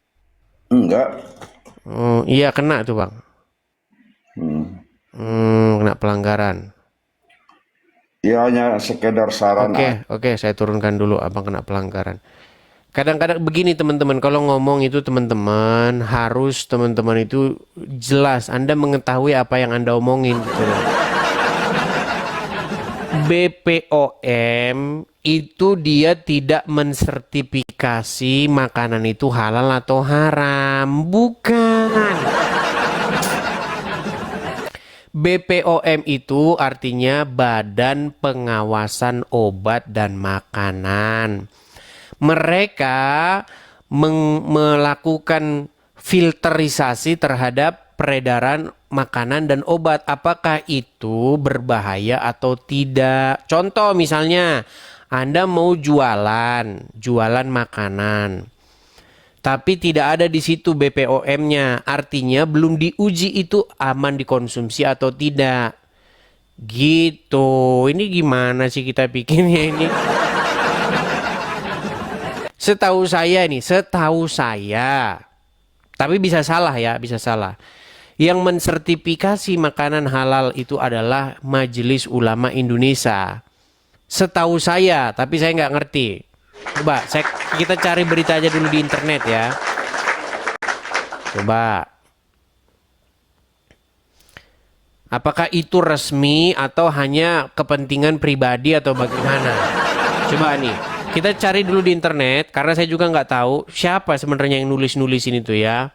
enggak. Iya kena tuh Bang. Kena pelanggaran. Ya hanya sekedar saran. Oke, saya turunkan dulu abang kena pelanggaran. Kadang-kadang begini teman-teman, kalau ngomong itu teman-teman harus teman-teman itu jelas, Anda mengetahui apa yang Anda omongin gitu loh. BPOM itu dia tidak mensertifikasi makanan itu halal atau haram, bukan. BPOM itu artinya Badan Pengawasan Obat dan Makanan. Mereka melakukan filterisasi terhadap peredaran makanan dan obat. Apakah itu berbahaya atau tidak? Contoh misalnya, Anda mau jualan makanan. Tapi tidak ada di situ BPOM-nya. Artinya belum diuji itu aman dikonsumsi atau tidak. Gitu. Ini gimana sih kita bikinnya ini? Setahu saya. Tapi bisa salah ya, bisa salah. Yang mensertifikasi makanan halal itu adalah Majelis Ulama Indonesia. Setahu saya, tapi saya nggak ngerti. Coba kita cari berita aja dulu di internet ya. Coba. Apakah itu resmi atau hanya kepentingan pribadi atau bagaimana? Coba nih, kita cari dulu di internet karena saya juga nggak tahu siapa sebenarnya yang nulis-nulisin itu ya.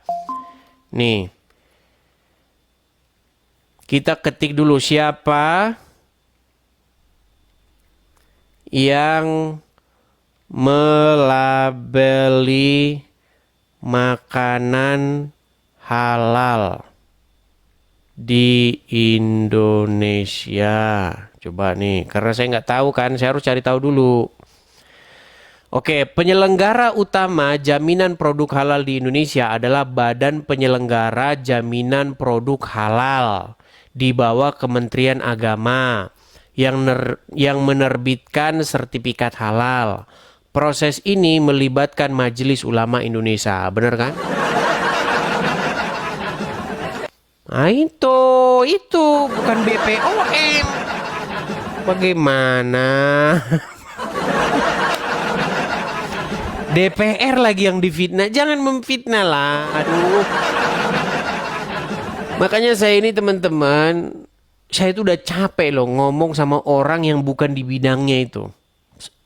Nih. Kita ketik dulu siapa yang melabeli makanan halal di Indonesia. Coba nih, karena saya nggak tahu kan, saya harus cari tahu dulu. Oke, penyelenggara utama jaminan produk halal di Indonesia adalah Badan Penyelenggara Jaminan Produk Halal di bawah Kementerian Agama yang menerbitkan sertifikat halal. Proses ini melibatkan Majelis Ulama Indonesia, benar kan? Nah itu bukan BPOM. Bagaimana? DPR lagi yang difitnah, jangan memfitnah lah. Aduh. Makanya saya ini teman-teman, saya itu udah capek loh ngomong sama orang yang bukan di bidangnya itu.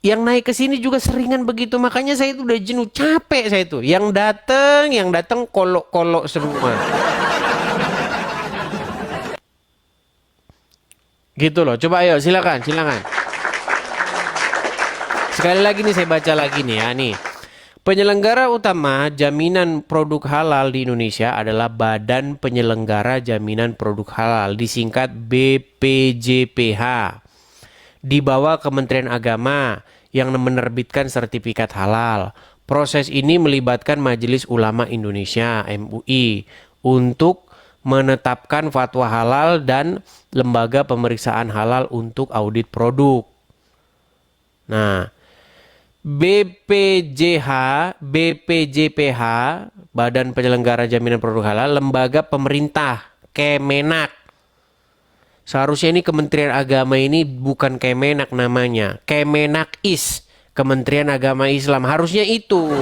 Yang naik ke sini juga seringan begitu, makanya saya itu udah jenuh, capek saya itu. Yang datang kolok-kolok semua. Gitu loh. Coba ayo silakan. Sekali lagi nih saya baca lagi nih ya nih. Penyelenggara utama jaminan produk halal di Indonesia adalah Badan Penyelenggara Jaminan Produk Halal, disingkat BPJPH. Di bawah Kementerian Agama yang menerbitkan sertifikat halal. Proses ini melibatkan Majelis Ulama Indonesia (MUI) untuk menetapkan fatwa halal dan lembaga pemeriksaan halal untuk audit produk. Nah, BPJPH, Badan Penyelenggara Jaminan Produk Halal, lembaga pemerintah, Kemenak. Seharusnya ini Kementerian Agama ini bukan Kemenak namanya, Kemenakis, Kementerian Agama Islam. Harusnya itu.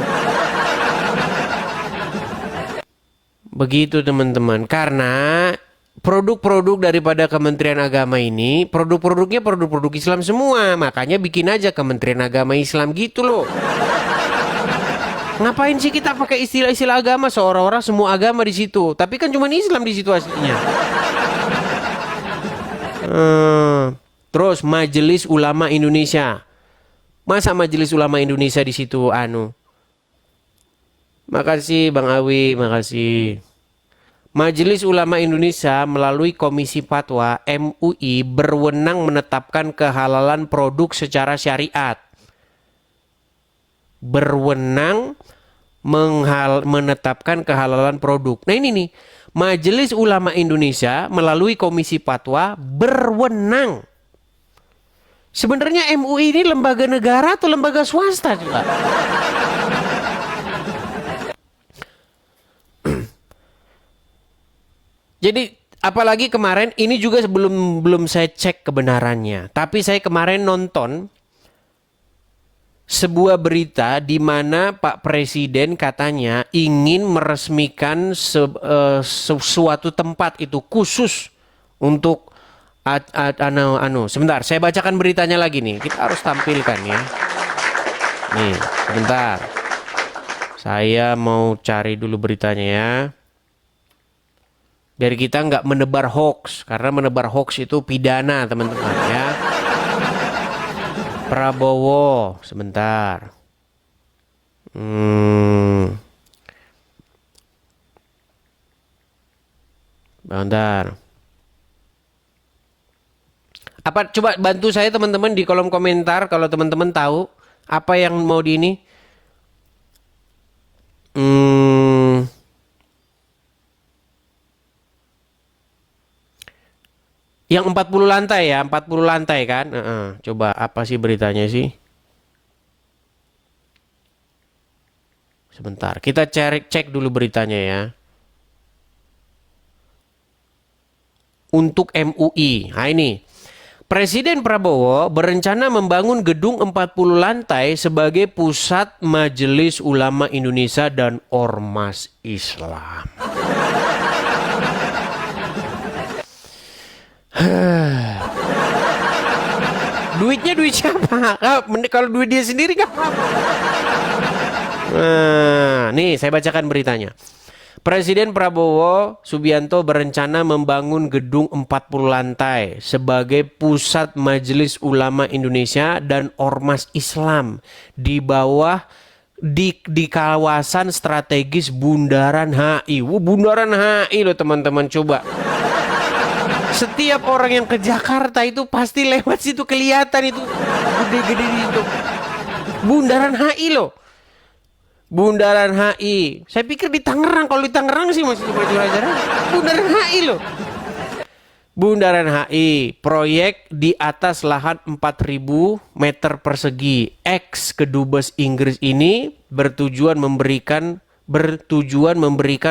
Begitu teman-teman. Karena produk-produk daripada Kementerian Agama ini, produk-produknya produk-produk Islam semua. Makanya bikin aja Kementerian Agama Islam gitu loh. Ngapain sih kita pakai istilah-istilah agama seolah-olah semua agama di situ? Tapi kan cuma Islam di situ aslinya. Terus Majelis Ulama Indonesia. Masa Majelis Ulama Indonesia di situ Makasih Bang Awi, makasih. Majelis Ulama Indonesia melalui Komisi Fatwa MUI berwenang menetapkan kehalalan produk secara syariat. Berwenang menetapkan kehalalan produk. Nah ini nih, Majelis Ulama Indonesia melalui Komisi Fatwa berwenang. Sebenarnya MUI ini lembaga negara atau lembaga swasta juga? Jadi apalagi kemarin ini juga belum saya cek kebenarannya. Tapi saya kemarin nonton sebuah berita di mana Pak Presiden katanya ingin meresmikan sesuatu tempat itu khusus untuk sebentar, saya bacakan beritanya lagi nih. Kita harus tampilkan ya. Nih, sebentar. Saya mau cari dulu beritanya ya. Biar kita nggak menebar hoax, karena menebar hoax itu pidana teman-teman ya. Prabowo, sebentar. Bentar. Apa coba bantu saya teman-teman di kolom komentar kalau teman-teman tahu apa yang mau di ini. Yang 40 lantai ya, 40 lantai kan? Coba apa sih beritanya sih? Sebentar, kita cek dulu beritanya ya. Untuk MUI. Nah ini. Presiden Prabowo berencana membangun gedung 40 lantai sebagai pusat Majelis Ulama Indonesia dan Ormas Islam. Duitnya duit siapa? Kalau duit dia sendiri gak apa-apa. Nih saya bacakan beritanya. Presiden Prabowo Subianto berencana membangun gedung 40 lantai sebagai pusat Majelis Ulama Indonesia dan Ormas Islam di bawah di kawasan strategis Bundaran HI. Bundaran HI loh teman-teman, coba. Setiap orang yang ke Jakarta itu pasti lewat situ, kelihatan itu gede-gede itu. Bundaran HI loh. Bundaran HI. Saya pikir di Tangerang. Kalau di Tangerang sih masih maju aja. Bundaran HI loh. Bundaran HI. Proyek di atas lahan 4.000 meter persegi. Ex kedubes Inggris ini bertujuan memberikan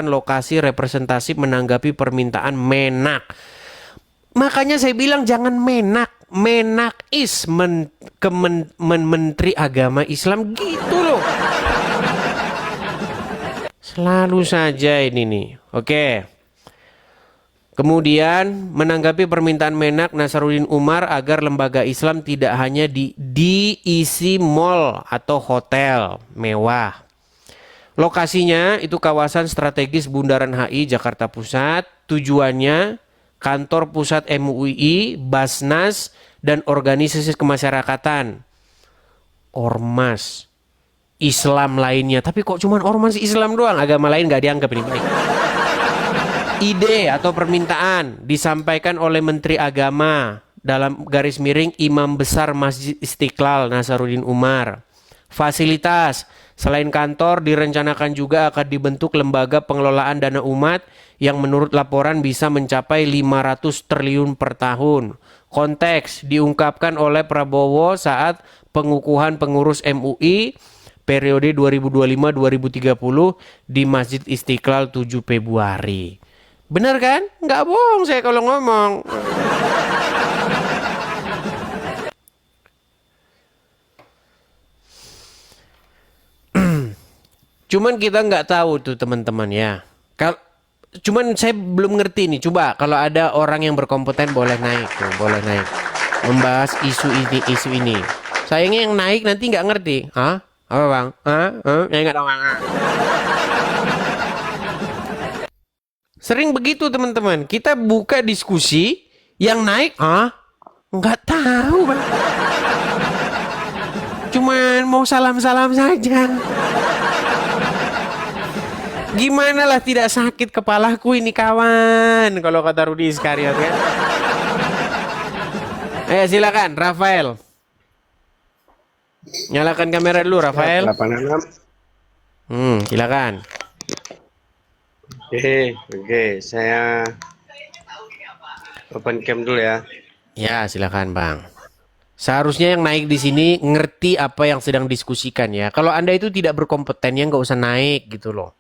lokasi representasi menanggapi permintaan Menak. Makanya saya bilang jangan Menak. Menak is Menteri Agama Islam gitu loh. Selalu saja ini nih. Oke. Kemudian menanggapi permintaan Menak Nasaruddin Umar agar lembaga Islam tidak hanya diisi mall atau hotel mewah. Lokasinya itu kawasan strategis Bundaran HI Jakarta Pusat. Tujuannya kantor pusat MUI, Basnas, dan organisasi kemasyarakatan. Ormas Islam lainnya. Tapi kok cuman ormas Islam doang? Agama lain gak dianggap ini baik. Ide atau permintaan disampaikan oleh Menteri Agama dalam garis miring Imam Besar Masjid Istiqlal Nasaruddin Umar. Fasilitas. Selain kantor, direncanakan juga akan dibentuk lembaga pengelolaan dana umat yang menurut laporan bisa mencapai 500 triliun per tahun. Konteks diungkapkan oleh Prabowo saat pengukuhan pengurus MUI periode 2025-2030 di Masjid Istiqlal 7 Februari. Benar kan? Nggak bohong saya kalau ngomong. Cuman kita nggak tahu tuh teman-teman ya. Cuman saya belum ngerti nih. Coba kalau ada orang yang berkompeten boleh naik tuh, boleh naik. Membahas isu ini. Sayangnya yang naik nanti nggak ngerti. Hah? Apa bang? Hah? Ya nggak tahu bang. Sering begitu teman-teman. Kita buka diskusi, yang naik, nggak tahu bang. Cuman mau salam-salam saja. Gimana lah tidak sakit kepalaku ini kawan, kalau kata Rudi Iskariot kan. Ayo silakan Rafael. Nyalakan kamera dulu Rafael. 86. Silakan. Oke, saya open cam dulu ya. Ya, silakan Bang. Seharusnya yang naik di sini ngerti apa yang sedang diskusikan ya. Kalau Anda itu tidak berkompeten ya nggak usah naik gitu loh.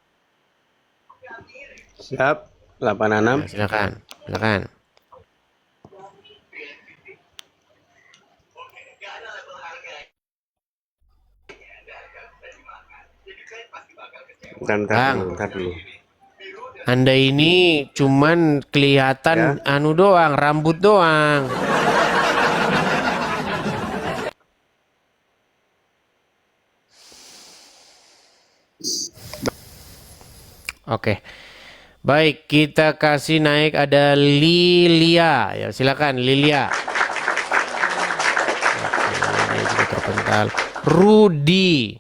Siap, 86. Ya, silakan, silakan. Bentar dulu. Anda ini cuman kelihatan anu doang, rambut doang. Oke. Baik, kita kasih naik ada Lilia. Ya, silakan Lilia. Oke, ini juga terpental. Rudi.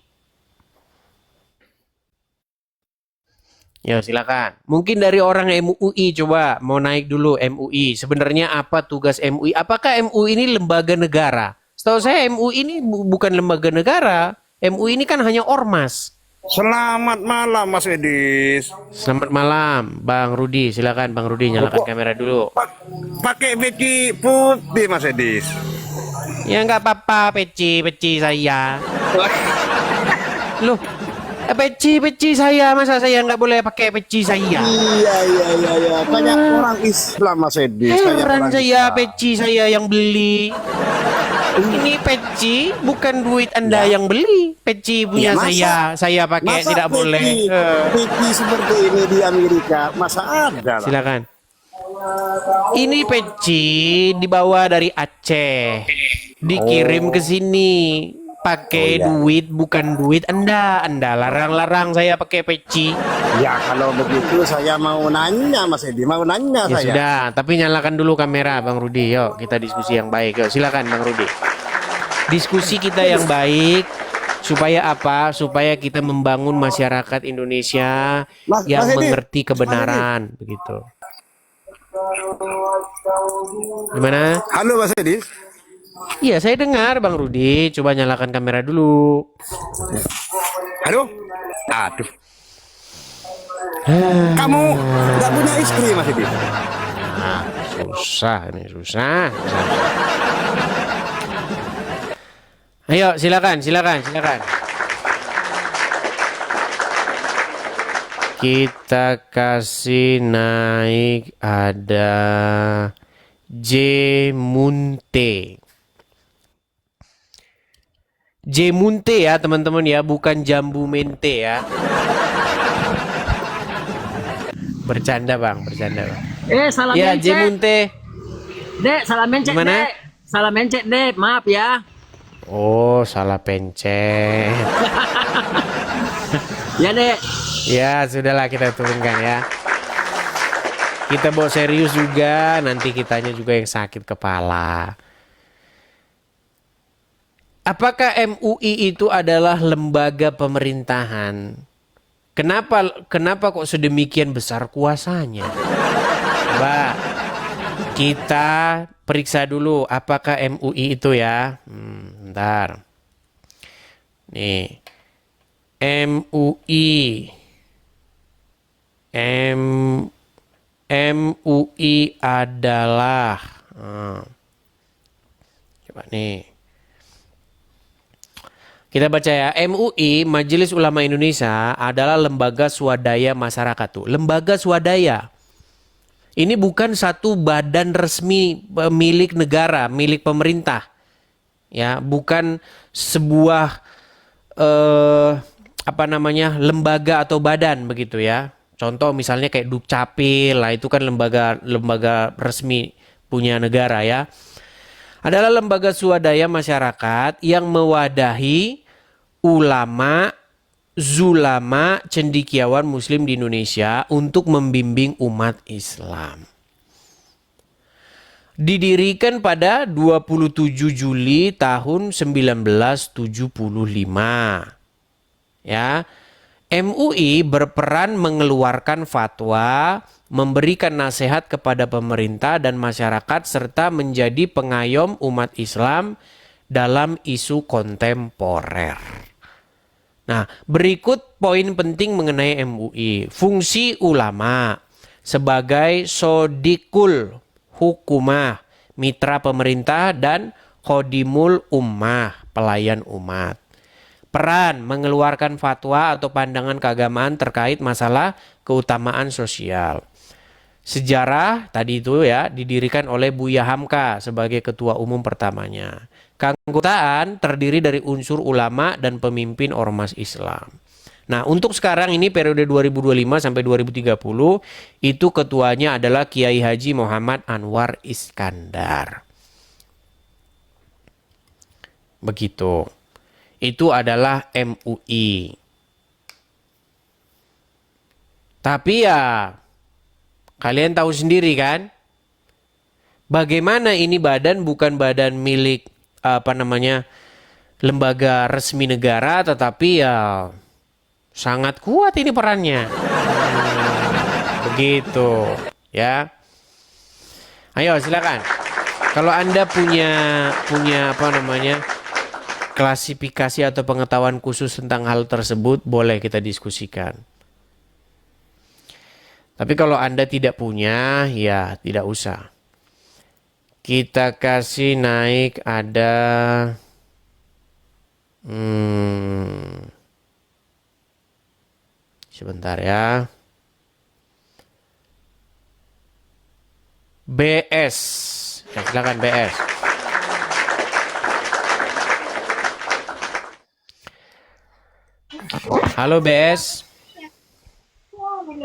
Ya, silakan. Mungkin dari orang MUI coba mau naik dulu MUI. Sebenarnya apa tugas MUI? Apakah MUI ini lembaga negara? Setahu saya MUI ini bukan lembaga negara. MUI ini kan hanya ormas. Selamat malam Mas Edis. Selamat malam Bang Rudi. Silakan Bang Rudi nyalakan kamera dulu. Pakai peci putih Mas Edis. Ya nggak apa-apa peci saya. Loh, peci saya, masa saya nggak boleh pakai peci saya? Iya. Banyak orang Islam Mas Edis. Orang saya peci saya yang beli. Ini peci bukan duit Anda yang beli. Peci punya saya pakai tidak boleh. Peci seperti ini di Amerika masa ada? Silakan. Ini peci dibawa dari Aceh, dikirim ke sini. Pakai duit bukan duit Anda. Anda larang-larang saya pakai peci. Ya kalau begitu saya mau nanya Mas Edi, mau nanya Ya saya. sudah, tapi nyalakan dulu kamera Bang Rudi. Yuk kita diskusi yang baik. Yuk silakan Bang Rudi. Diskusi kita yang baik supaya apa? Supaya kita membangun masyarakat Indonesia yang mengerti kebenaran, begitu. Gimana? Halo Mas Edi. Iya, saya dengar Bang Rudi. Coba nyalakan kamera dulu. Aduh. Kamu nggak punya istri Mas Edi? Susah ini, susah. Ayo, silakan. Kita kasih naik ada Jemunte. Jemunte ya teman-teman ya, bukan jambu mente ya. Bercanda bang. Salah ya, mencet. Jemunte. Dek, salah mencet, Gimana? Dek. Salah mencet, Dek. Maaf ya. Oh, salah pencet. Ya, Dek. Ya, sudahlah kita turunkan ya. Kita bawa serius juga, nanti kitanya juga yang sakit kepala. Apakah MUI itu adalah lembaga pemerintahan? Kenapa kok sedemikian besar kuasanya? Coba kita periksa dulu apakah MUI itu ya. Bentar. Nih. MUI adalah coba nih. Kita baca ya, MUI Majelis Ulama Indonesia adalah lembaga swadaya masyarakat tuh. Lembaga swadaya. Ini bukan satu badan resmi milik negara, milik pemerintah. Ya, bukan sebuah lembaga atau badan begitu ya. Contoh misalnya kayak Dukcapil lah, itu kan lembaga resmi punya negara ya. Adalah lembaga swadaya masyarakat yang mewadahi ulama, zulama, cendekiawan muslim di Indonesia untuk membimbing umat Islam. Didirikan pada 27 Juli tahun 1975. Ya. MUI berperan mengeluarkan fatwa, memberikan nasihat kepada pemerintah dan masyarakat serta menjadi pengayom umat Islam dalam isu kontemporer. Nah, berikut poin penting mengenai MUI. Fungsi ulama sebagai sodikul hukumah, mitra pemerintah, dan khodimul ummah, pelayan umat. Peran mengeluarkan fatwa atau pandangan keagamaan terkait masalah keutamaan sosial. Sejarah tadi itu ya didirikan oleh Buya Hamka sebagai ketua umum pertamanya. Keanggotaan terdiri dari unsur ulama dan pemimpin ormas Islam. Nah, untuk sekarang ini periode 2025 sampai 2030 itu ketuanya adalah Kiai Haji Muhammad Anwar Iskandar. Begitu. Itu adalah MUI. Tapi ya kalian tahu sendiri kan, bagaimana ini badan bukan badan milik lembaga resmi negara, tetapi ya sangat kuat ini perannya. Begitu ya. Ayo silakan. Kalau Anda punya klasifikasi atau pengetahuan khusus tentang hal tersebut, boleh kita diskusikan. Tapi kalau Anda tidak punya, ya tidak usah. Kita kasih naik ada sebentar ya. BS. Ya, silakan BS. Halo BS.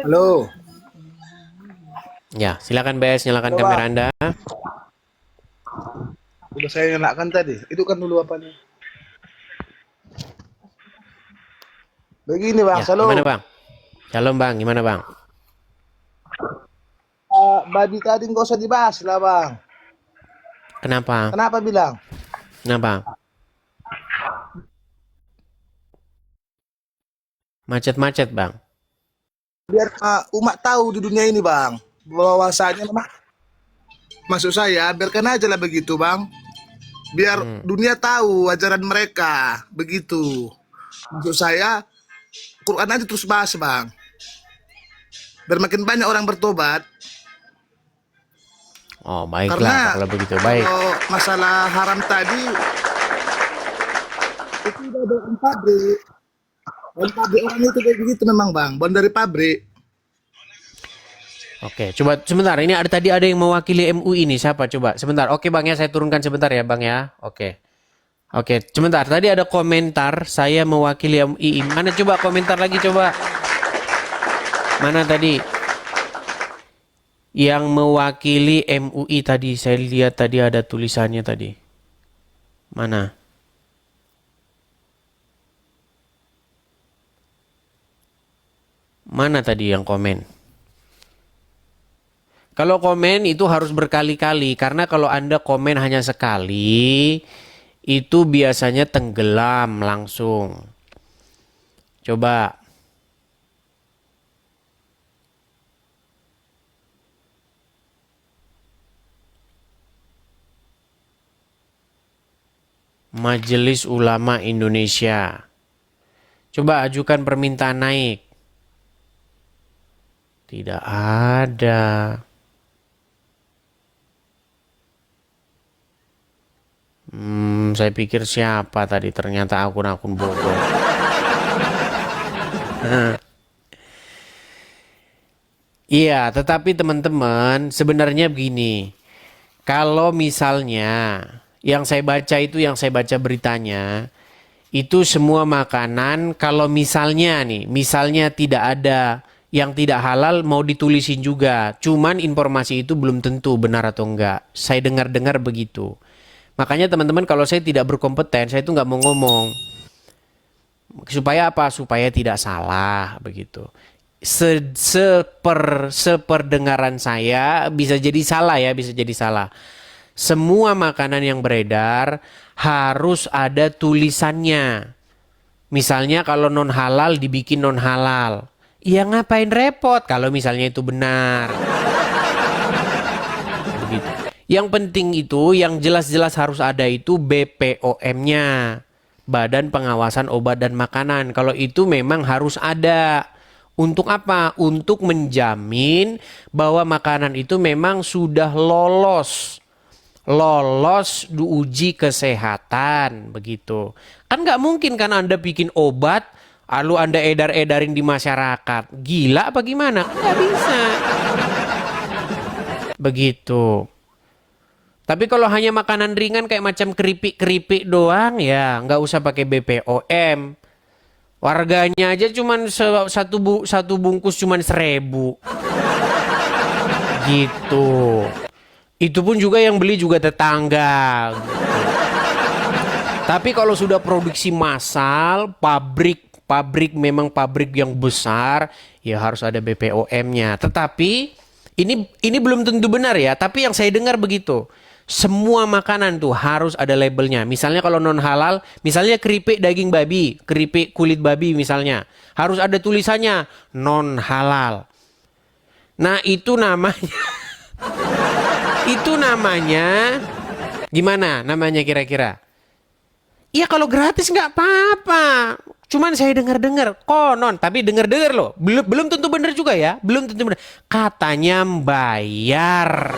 Halo. Ya, silakan BS, nyalakan kamera Anda. Udah saya nyalakan tadi. Itu kan dulu apa nih? Begini Bang, Ya, Shalom. gimana Bang? Shalom Bang, gimana Bang? Babi tadi nggak usah dibahas lah Bang. Kenapa? Kenapa bilang? Kenapa? Macet-macet Bang. Biar umat tahu di dunia ini Bang. Bahwasanya maksud saya biarkan aja lah begitu Bang. Biar dunia tahu ajaran mereka begitu. Maksud saya Quran aja terus bahas Bang. Biar makin banyak orang bertobat. Oh, baiklah Karena kalau begitu. Baik. kalau masalah haram tadi itu udah dari pabrik. Dan pabrik orang itu kayak begitu memang Bang. Bukan dari pabrik. Oke, coba sebentar. Ini tadi ada yang mewakili MUI ini. Siapa? Coba sebentar. Oke Bang ya, saya turunkan sebentar ya Bang ya. Oke. Oke, sebentar. Tadi ada komentar saya mewakili MUI. Mana coba komentar lagi coba. Mana tadi? Yang mewakili MUI tadi. Saya lihat tadi ada tulisannya tadi. Mana? Mana tadi yang komen? Kalau komen itu harus berkali-kali, karena kalau Anda komen hanya sekali, itu biasanya tenggelam langsung. Coba. Majelis Ulama Indonesia. Coba ajukan permintaan naik. Tidak ada. Saya pikir siapa tadi, ternyata akun-akun bodoh. Iya, tetapi teman-teman sebenarnya begini. Kalau misalnya yang saya baca beritanya, itu semua makanan kalau misalnya tidak ada Yang tidak halal mau ditulisin juga. Cuman informasi itu belum tentu benar atau enggak. Saya dengar-dengar begitu. Makanya teman-teman kalau saya tidak berkompeten, saya itu nggak mau ngomong. Supaya apa? Supaya tidak salah begitu. Seperdengaran saya bisa jadi salah ya, bisa jadi salah. Semua makanan yang beredar harus ada tulisannya. Misalnya kalau non halal dibikin non halal. Ya ngapain repot kalau misalnya itu benar. Begitu. Yang penting itu yang jelas-jelas harus ada itu BPOM-nya. Badan Pengawasan Obat dan Makanan. Kalau itu memang harus ada. Untuk apa? Untuk menjamin bahwa makanan itu memang sudah lolos diuji kesehatan begitu. Kan nggak mungkin kan Anda bikin obat lalu Anda edar-edarin di masyarakat. Gila apa gimana? Nggak bisa. Begitu. Tapi kalau hanya makanan ringan kayak macam keripik-keripik doang ya nggak usah pakai BPOM. Warganya aja cuman satu bungkus cuman 1.000. Gitu. Itu pun juga yang beli juga tetangga. Gitu. Tapi kalau sudah produksi massal, pabrik memang pabrik yang besar, ya harus ada BPOM-nya. Tetapi ini belum tentu benar ya, tapi yang saya dengar begitu. Semua makanan tuh harus ada labelnya. Misalnya kalau non halal, misalnya keripik daging babi, keripik kulit babi misalnya, harus ada tulisannya non halal. Nah, itu namanya itu namanya gimana namanya kira-kira? Ya kalau gratis nggak apa-apa. Cuman saya dengar-dengar konon, tapi dengar-dengar loh. Belum tentu benar juga ya. Belum tentu benar. Katanya bayar.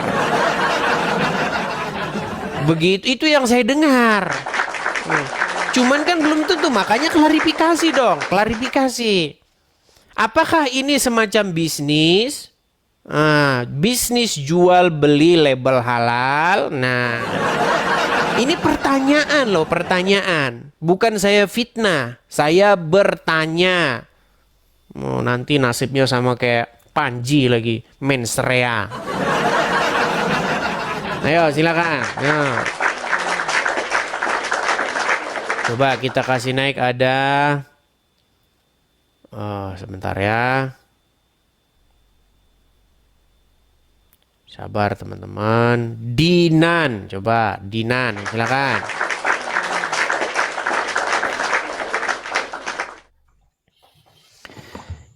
Begitu itu yang saya dengar. Cuman kan belum tentu, makanya klarifikasi dong, klarifikasi. Apakah ini semacam bisnis? Bisnis jual beli label halal. Nah, ini pertanyaan loh, pertanyaan. Bukan saya fitnah, saya bertanya. Nanti nasibnya sama kayak Panji lagi, mensrea. Ayo silakan. Ayo. Coba kita kasih naik ada. Sebentar ya. Sabar teman-teman. Dinan, coba Dinan, silakan.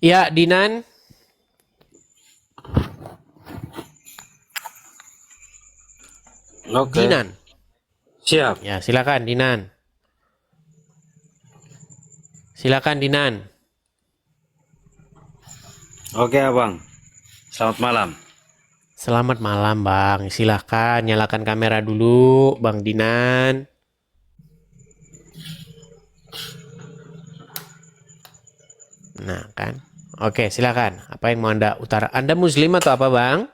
Ya, Dinan. Oke. Dinan. Siap. Ya, silakan Dinan. Silakan Dinan. Oke, Abang. Selamat malam. Selamat malam, Bang. Silakan nyalakan kamera dulu, Bang Dinan. Nah, kan. Oke, silakan. Apa yang mau Anda utara? Anda Muslim atau apa, Bang?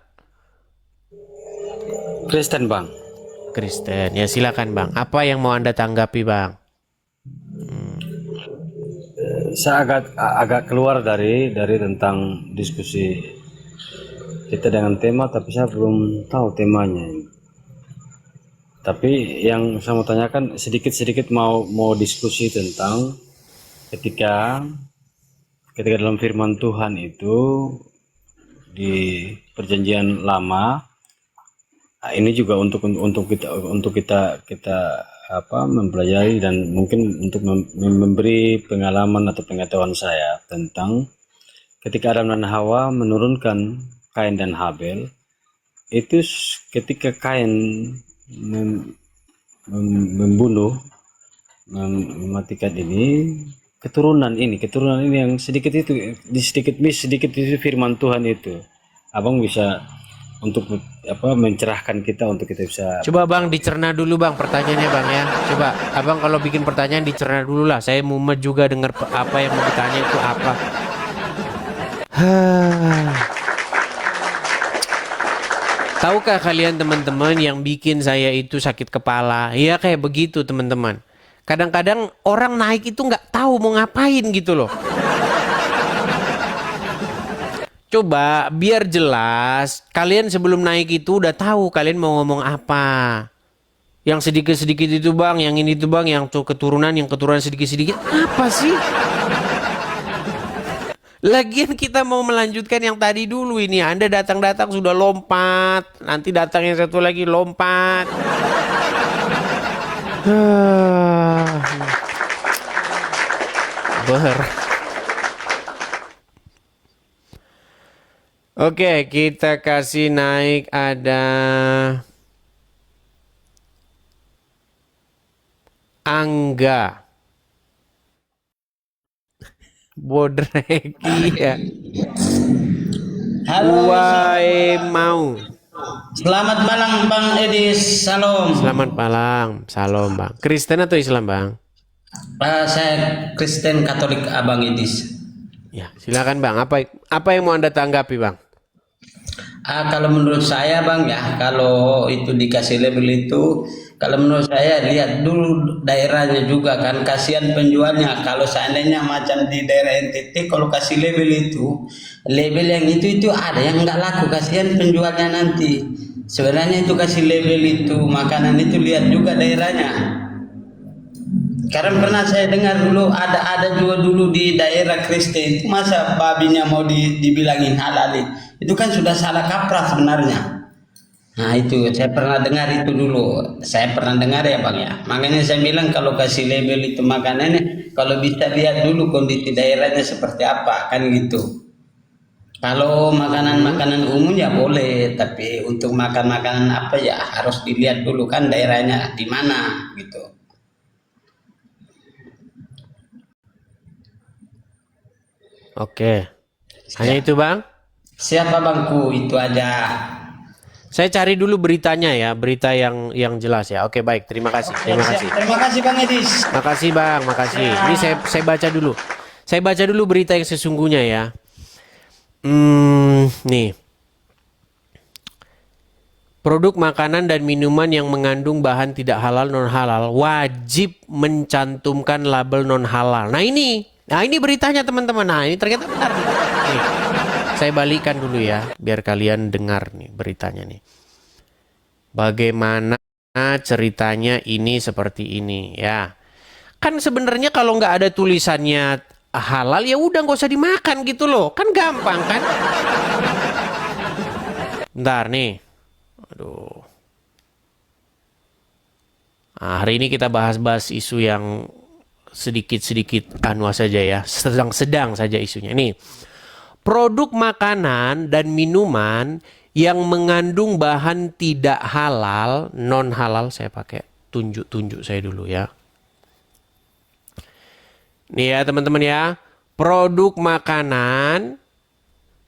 Kristen, Bang. Kristen. Ya, silakan, Bang. Apa yang mau Anda tanggapi, Bang? Saya agak keluar dari tentang diskusi kita dengan tema, tapi saya belum tahu temanya. Tapi yang saya mau tanyakan sedikit mau diskusi tentang ketika dalam firman Tuhan itu di Perjanjian Lama, ini juga untuk kita mempelajari dan mungkin untuk memberi pengalaman atau pengetahuan saya tentang ketika Adam dan Hawa menurunkan Kain dan Habel. Itu ketika Kain mematikan keturunan ini yang sedikit itu firman Tuhan itu. Abang bisa untuk mencerahkan kita untuk kita bisa. Coba Bang dicerna dulu Bang pertanyaannya Bang ya. Coba Abang kalau bikin pertanyaan dicerna dulu lah. Saya mumet juga dengar apa yang mau ditanya itu apa. Tahukah kalian teman-teman yang bikin saya itu sakit kepala? Ya kayak begitu teman-teman. Kadang-kadang orang naik itu nggak tahu mau ngapain gitu loh. coba biar jelas. Kalian sebelum naik itu udah tahu kalian mau ngomong apa. Yang sedikit-sedikit itu bang, yang ini tuh bang, yang keturunan, sedikit-sedikit. Apa sih? Lagian kita mau melanjutkan yang tadi dulu ini. Anda datang-datang sudah lompat. Nanti datang yang satu lagi lompat. Oke, kita kasih naik ada Angga. Bodreki ya. Halo. Mau. Selamat malam Bang Edis. Salam. Selamat malam. Salam Bang. Kristen atau Islam Bang? Saya Kristen Katolik Abang Edis. Ya, silakan Bang. Apa yang mau Anda tanggapi Bang? Kalau menurut saya Bang ya, kalau itu dikasih label itu, kalau menurut saya lihat dulu daerahnya juga kan, kasihan penjualnya. Kalau seandainya macam di daerah NTT, kalau kasih label itu, label yang itu ada yang nggak laku, kasihan penjualnya nanti. Sebenarnya itu kasih label itu makanan itu lihat juga daerahnya. Karena pernah saya dengar dulu ada juga dulu di daerah Kristen itu masa babinya mau dibilangin halal, itu kan sudah salah kaprah sebenarnya. Nah itu saya pernah dengar itu dulu, saya pernah dengar ya Bang ya. Makanya saya bilang kalau kasih label itu makanannya, kalau bisa lihat dulu kondisi daerahnya seperti apa kan gitu. Kalau makanan-makanan umum ya boleh, tapi untuk makan-makanan apa ya harus dilihat dulu kan daerahnya di mana gitu. Oke. Hanya itu Bang? Siapa Bangku? Itu aja. Saya cari dulu beritanya ya, berita yang jelas ya. Oke, baik. Terima kasih. Terima kasih. Terima kasih Bang Edis. Makasih Bang, makasih. Ini saya baca dulu. Saya baca dulu berita yang sesungguhnya ya. Nih. Produk makanan dan minuman yang mengandung bahan tidak halal non halal wajib mencantumkan label non halal. Nah ini beritanya teman-teman. Nah ini ternyata benar. Nih, saya balikan dulu ya, biar kalian dengar nih beritanya nih. Bagaimana ceritanya ini seperti ini ya. Kan sebenarnya kalau nggak ada tulisannya halal ya udah nggak usah dimakan gitu loh. Kan gampang kan? Bentar nih. Aduh. Nah, hari ini kita bahas-bahas isu yang sedikit-sedikit saja ya. Sedang saja isunya. Nih. Produk makanan dan minuman yang mengandung bahan tidak halal, non halal, saya pakai tunjuk saya dulu ya. Nih ya teman-teman ya, produk makanan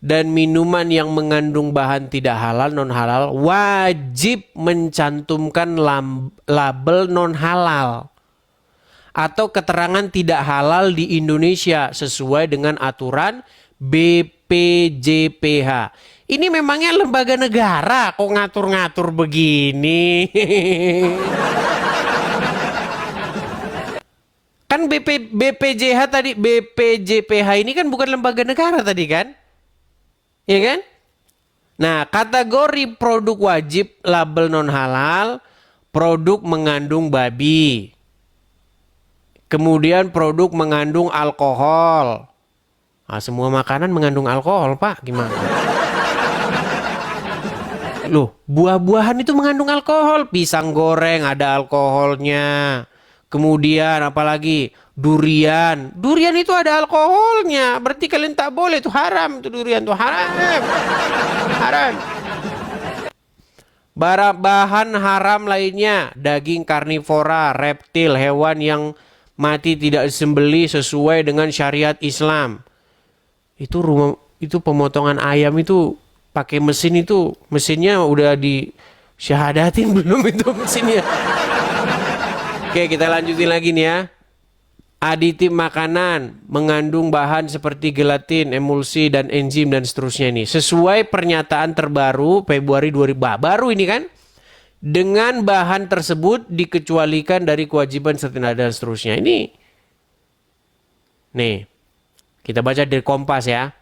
dan minuman yang mengandung bahan tidak halal, non halal, wajib mencantumkan label non halal atau keterangan tidak halal di Indonesia sesuai dengan aturan BPJPH. Ini memangnya lembaga negara kok ngatur-ngatur begini? Kan BPJH tadi, BPJPH ini kan bukan lembaga negara tadi kan? Iya kan? Nah, kategori produk wajib label non halal, produk mengandung babi. Kemudian produk mengandung alkohol. Nah, semua makanan mengandung alkohol, Pak. Gimana? Loh, buah-buahan itu mengandung alkohol. Pisang goreng ada alkoholnya. Kemudian apalagi durian. Durian itu ada alkoholnya. Berarti kalian tak boleh. Itu haram. Itu durian itu haram. Haram. Bahan haram lainnya. Daging karnivora, reptil, hewan yang mati tidak disembelih sesuai dengan syariat Islam. Itu pemotongan ayam itu pakai mesin itu, mesinnya udah disyahadatin belum itu mesinnya? Oke, kita lanjutin lagi nih ya. Aditif makanan mengandung bahan seperti gelatin, emulsi dan enzim dan seterusnya ini. Sesuai pernyataan terbaru Februari 2000 baru ini kan. Dengan bahan tersebut dikecualikan dari kewajiban serta dan seterusnya. Ini nih. Kita baca dari Kompas ya.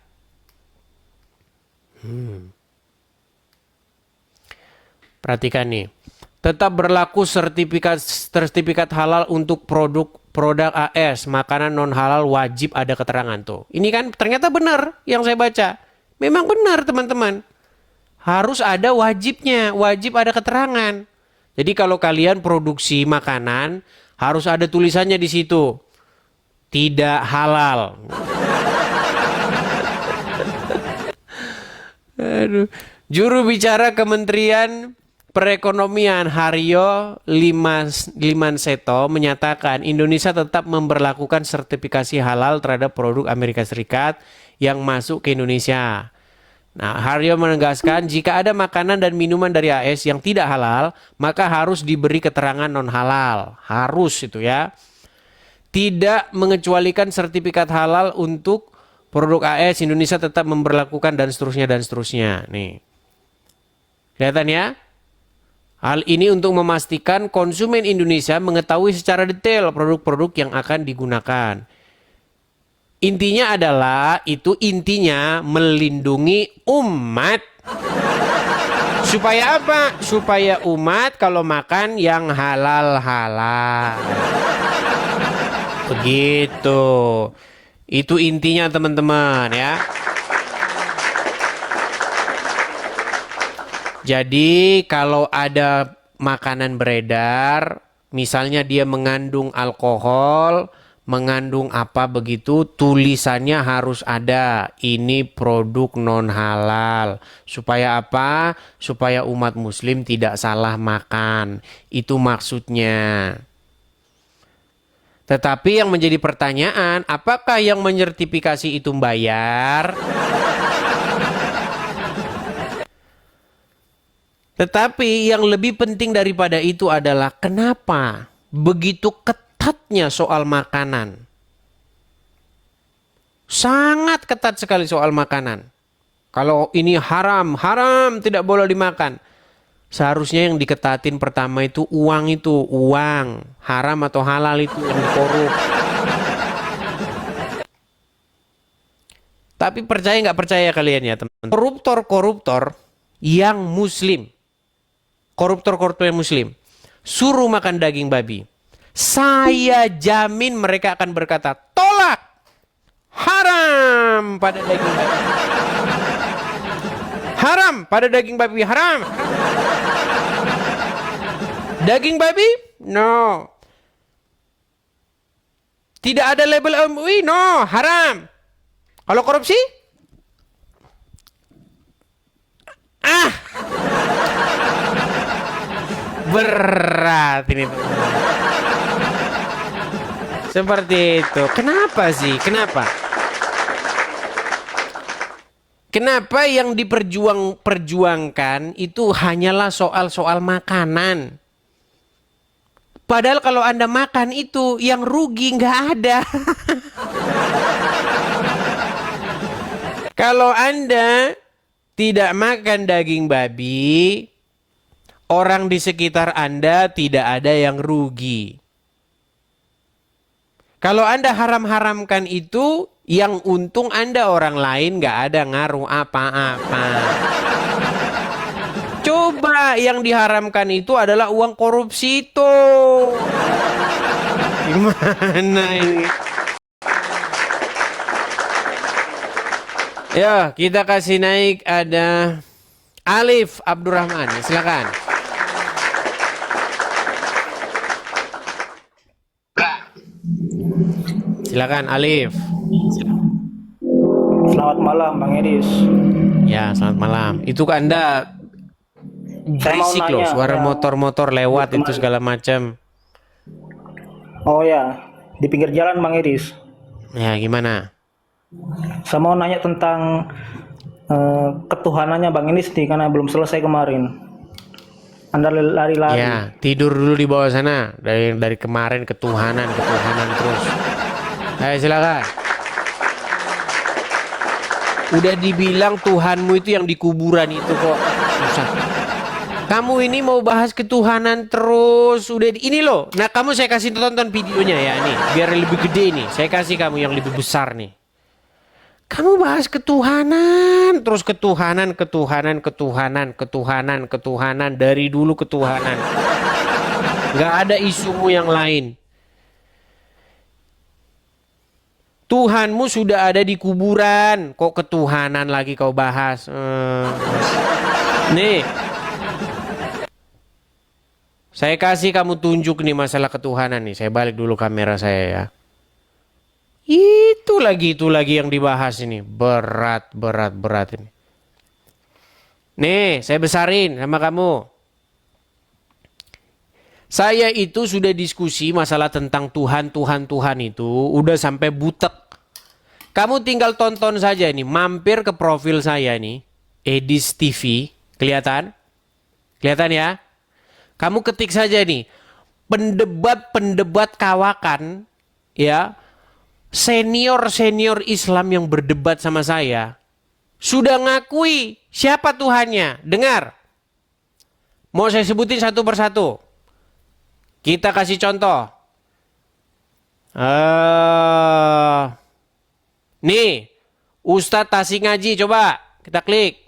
Perhatikan nih. Tetap berlaku sertifikat halal untuk produk AS, makanan non halal wajib ada keterangan tuh. Ini kan ternyata benar yang saya baca. Memang benar teman-teman. Harus ada wajibnya, wajib ada keterangan. Jadi kalau kalian produksi makanan harus ada tulisannya di situ. Tidak halal. Aduh. Juru bicara Kementerian Perekonomian Haryo Limanseto menyatakan Indonesia tetap memberlakukan sertifikasi halal terhadap produk Amerika Serikat yang masuk ke Indonesia. Nah, Haryo menegaskan jika ada makanan dan minuman dari AS yang tidak halal, maka harus diberi keterangan non halal. Harus itu ya. Tidak mengecualikan sertifikat halal untuk produk AS, Indonesia tetap memberlakukan dan seterusnya. Nih. Kelihatan ya? Hal ini untuk memastikan konsumen Indonesia mengetahui secara detail produk-produk yang akan digunakan. Intinya adalah, intinya melindungi umat. Supaya apa? Supaya umat kalau makan yang halal-halal. Begitu. Itu intinya teman-teman ya. Jadi kalau ada makanan beredar, misalnya dia mengandung alkohol, mengandung apa begitu, tulisannya harus ada. Ini produk non halal. Supaya apa? Supaya umat muslim tidak salah makan. Itu maksudnya. Tetapi yang menjadi pertanyaan, apakah yang menyertifikasi itu bayar? Tetapi yang lebih penting daripada itu adalah kenapa begitu ketatnya soal makanan. Sangat ketat sekali soal makanan. Kalau ini haram, tidak boleh dimakan. Seharusnya yang diketatin pertama itu uang. Haram atau halal itu yang korup. Tapi percaya nggak percaya kalian ya teman-teman. Koruptor yang muslim. Koruptor yang muslim. Suruh makan daging babi. Saya jamin mereka akan berkata, tolak. Haram pada daging babi. Haram pada daging babi. Haram. Daging babi? No. Tidak ada label MUI? No. Haram. Kalau korupsi? Berat ini tuh. Seperti itu. Kenapa sih? Kenapa yang diperjuangkan itu hanyalah soal-soal makanan? Padahal kalau Anda makan itu yang rugi nggak ada. Kalau Anda tidak makan daging babi, orang di sekitar Anda tidak ada yang rugi. Kalau Anda haram-haramkan itu, yang untung Anda orang lain nggak ada ngaruh apa-apa. Coba yang diharamkan itu adalah uang korupsi itu. Gimana ini? Ya, kita kasih naik ada Alif Abdurrahman. Silakan. Silakan Alif. Selamat malam Bang Edis. Ya, selamat malam. Itu Anda berisik loh, suara motor-motor lewat itu segala macam. Oh ya, di pinggir jalan Bang Edis. Ya, gimana? Saya mau nanya tentang ketuhanannya Bang Edis nih, karena belum selesai kemarin. Anda lari-lari. Ya, tidur dulu di bawah sana. Dari kemarin ketuhanan terus. Ayo silakan. Udah dibilang Tuhanmu itu yang di kuburan itu kok. Susah. Kamu ini mau bahas ketuhanan terus. Udah ini loh. Nah, kamu saya kasih tonton videonya ya nih, biar lebih gede nih. Saya kasih kamu yang lebih besar nih. Kamu bahas ketuhanan, terus ketuhanan, dari dulu ketuhanan. Nggak ada isumu yang lain. Tuhanmu sudah ada di kuburan, kok ketuhanan lagi kau bahas? Nih, saya kasih kamu tunjuk nih masalah ketuhanan nih. Saya balik dulu kamera saya ya. Itu lagi yang dibahas ini. Berat ini. Nih, saya besarin sama kamu. Saya itu sudah diskusi masalah tentang Tuhan itu udah sampai butek. Kamu tinggal tonton saja nih, mampir ke profil saya nih, Edis TV, kelihatan? Kelihatan ya? Kamu ketik saja nih, pendebat kawakan, ya, senior Islam yang berdebat sama saya, sudah ngakui siapa Tuhannya. Dengar, mau saya sebutin satu persatu. Kita kasih contoh. Nih, Ustadz Tasik Ngaji, coba kita klik.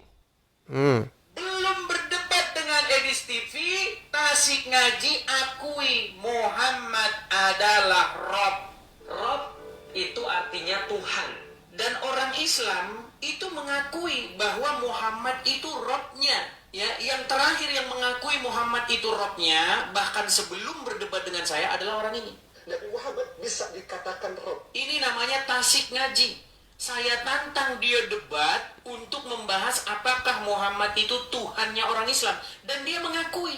Belum berdebat dengan Edis TV, Tasik Ngaji akui Muhammad adalah Rob. Rob itu artinya Tuhan. Dan orang Islam itu mengakui bahwa Muhammad itu Robnya. Ya, yang terakhir yang mengakui Muhammad itu Robnya, bahkan sebelum berdebat dengan saya adalah orang ini. Nabi Muhammad bisa dikatakan Rob. Ini namanya Tasik Ngaji. Saya tantang dia debat untuk membahas apakah Muhammad itu Tuhannya orang Islam. Dan dia mengakui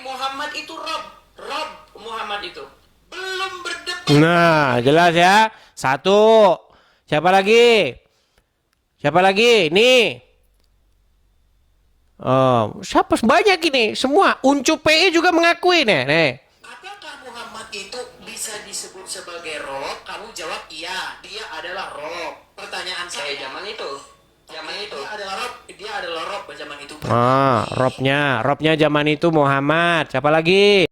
Muhammad itu Rob. Rob Muhammad itu. Belum berdebat. Nah, jelas ya. Satu. Siapa lagi? Nih. Oh, siapa banyak ini? Semua. Uncu PE juga mengakui nih. Apakah Muhammad itu bisa disebut sebagai Rob? Kamu jawab iya, dia adalah Rob. Pertanyaan saya zaman itu. Dia adalah Rob zaman itu. Robnya zaman itu Muhammad. Siapa lagi?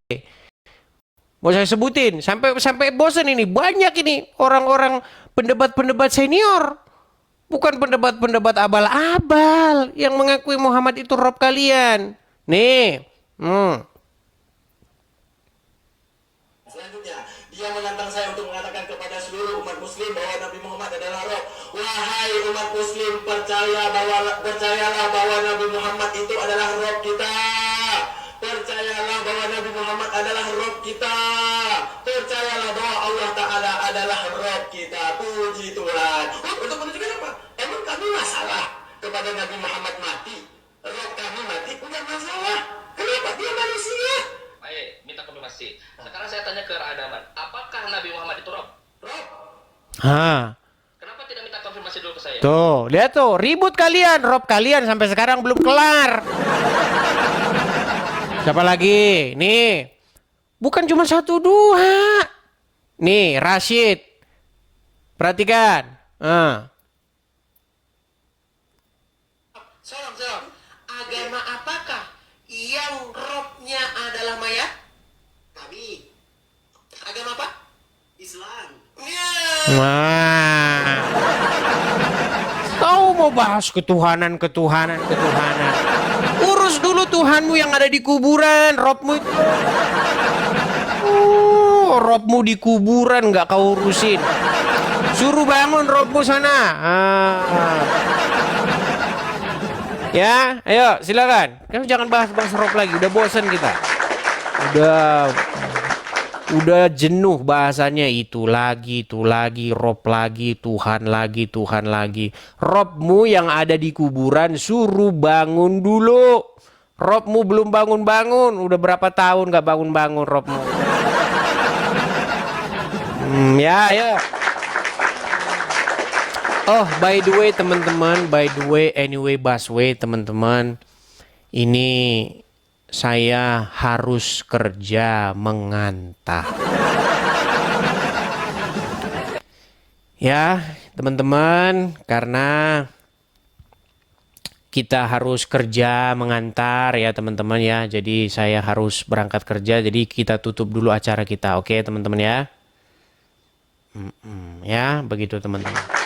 Mau saya sebutin sampai bosan ini. Banyak ini orang-orang pendebat senior. Bukan pendebat abal-abal yang mengakui Muhammad itu Rob kalian. Nih. Selanjutnya, dia menantang saya untuk mengatakan kepada seluruh umat muslim bahwa Nabi Muhammad adalah Rob. Wahai umat muslim, percayalah bahwa Nabi Muhammad itu adalah Rob kita. Percayalah bahwa Nabi Muhammad adalah Rob kita. Percayalah bahwa Allah Ta'ala adalah Rob kita. Puji Tuhan. Untuk menunjukkan apa? Emang kami masalah kepada Nabi Muhammad mati? Rob kami mati bukan masalah. Kenapa dia manusia? Baik, minta konfirmasi. Sekarang saya tanya ke Ra'adaman, apakah Nabi Muhammad itu Rob? Rob. Kenapa tidak minta konfirmasi dulu ke saya? Tuh, lihat tuh, ribut kalian, Rob kalian sampai sekarang belum kelar. Siapa lagi? Nih. Bukan cuma 1, 2. Nih, Rashid. Perhatikan. Salam. Agama apakah yang Robnya adalah mayat? Nabi. Agama apa? Islam. Kau mau bahas ketuhanan. Urus dulu Tuhanmu yang ada di kuburan. Robmu itu. Robmu di kuburan nggak kau urusin. Suruh bangun Robmu sana. Ya, ayo silakan. Kamu jangan bahas Rob lagi. Udah bosan kita. Udah jenuh bahasanya itu lagi, Rob lagi, Tuhan lagi. Robmu yang ada di kuburan suruh bangun dulu. Robmu belum bangun-bangun. Udah berapa tahun gak bangun-bangun Robmu. Ya, ayo. Oh, by the way teman-teman, anyway, busway teman-teman. Ini saya harus kerja mengantar. Ya, teman-teman, karena kita harus kerja mengantar ya teman-teman ya. Jadi saya harus berangkat kerja. Jadi kita tutup dulu acara kita. Oke, teman-teman ya. Ya, begitu teman-teman.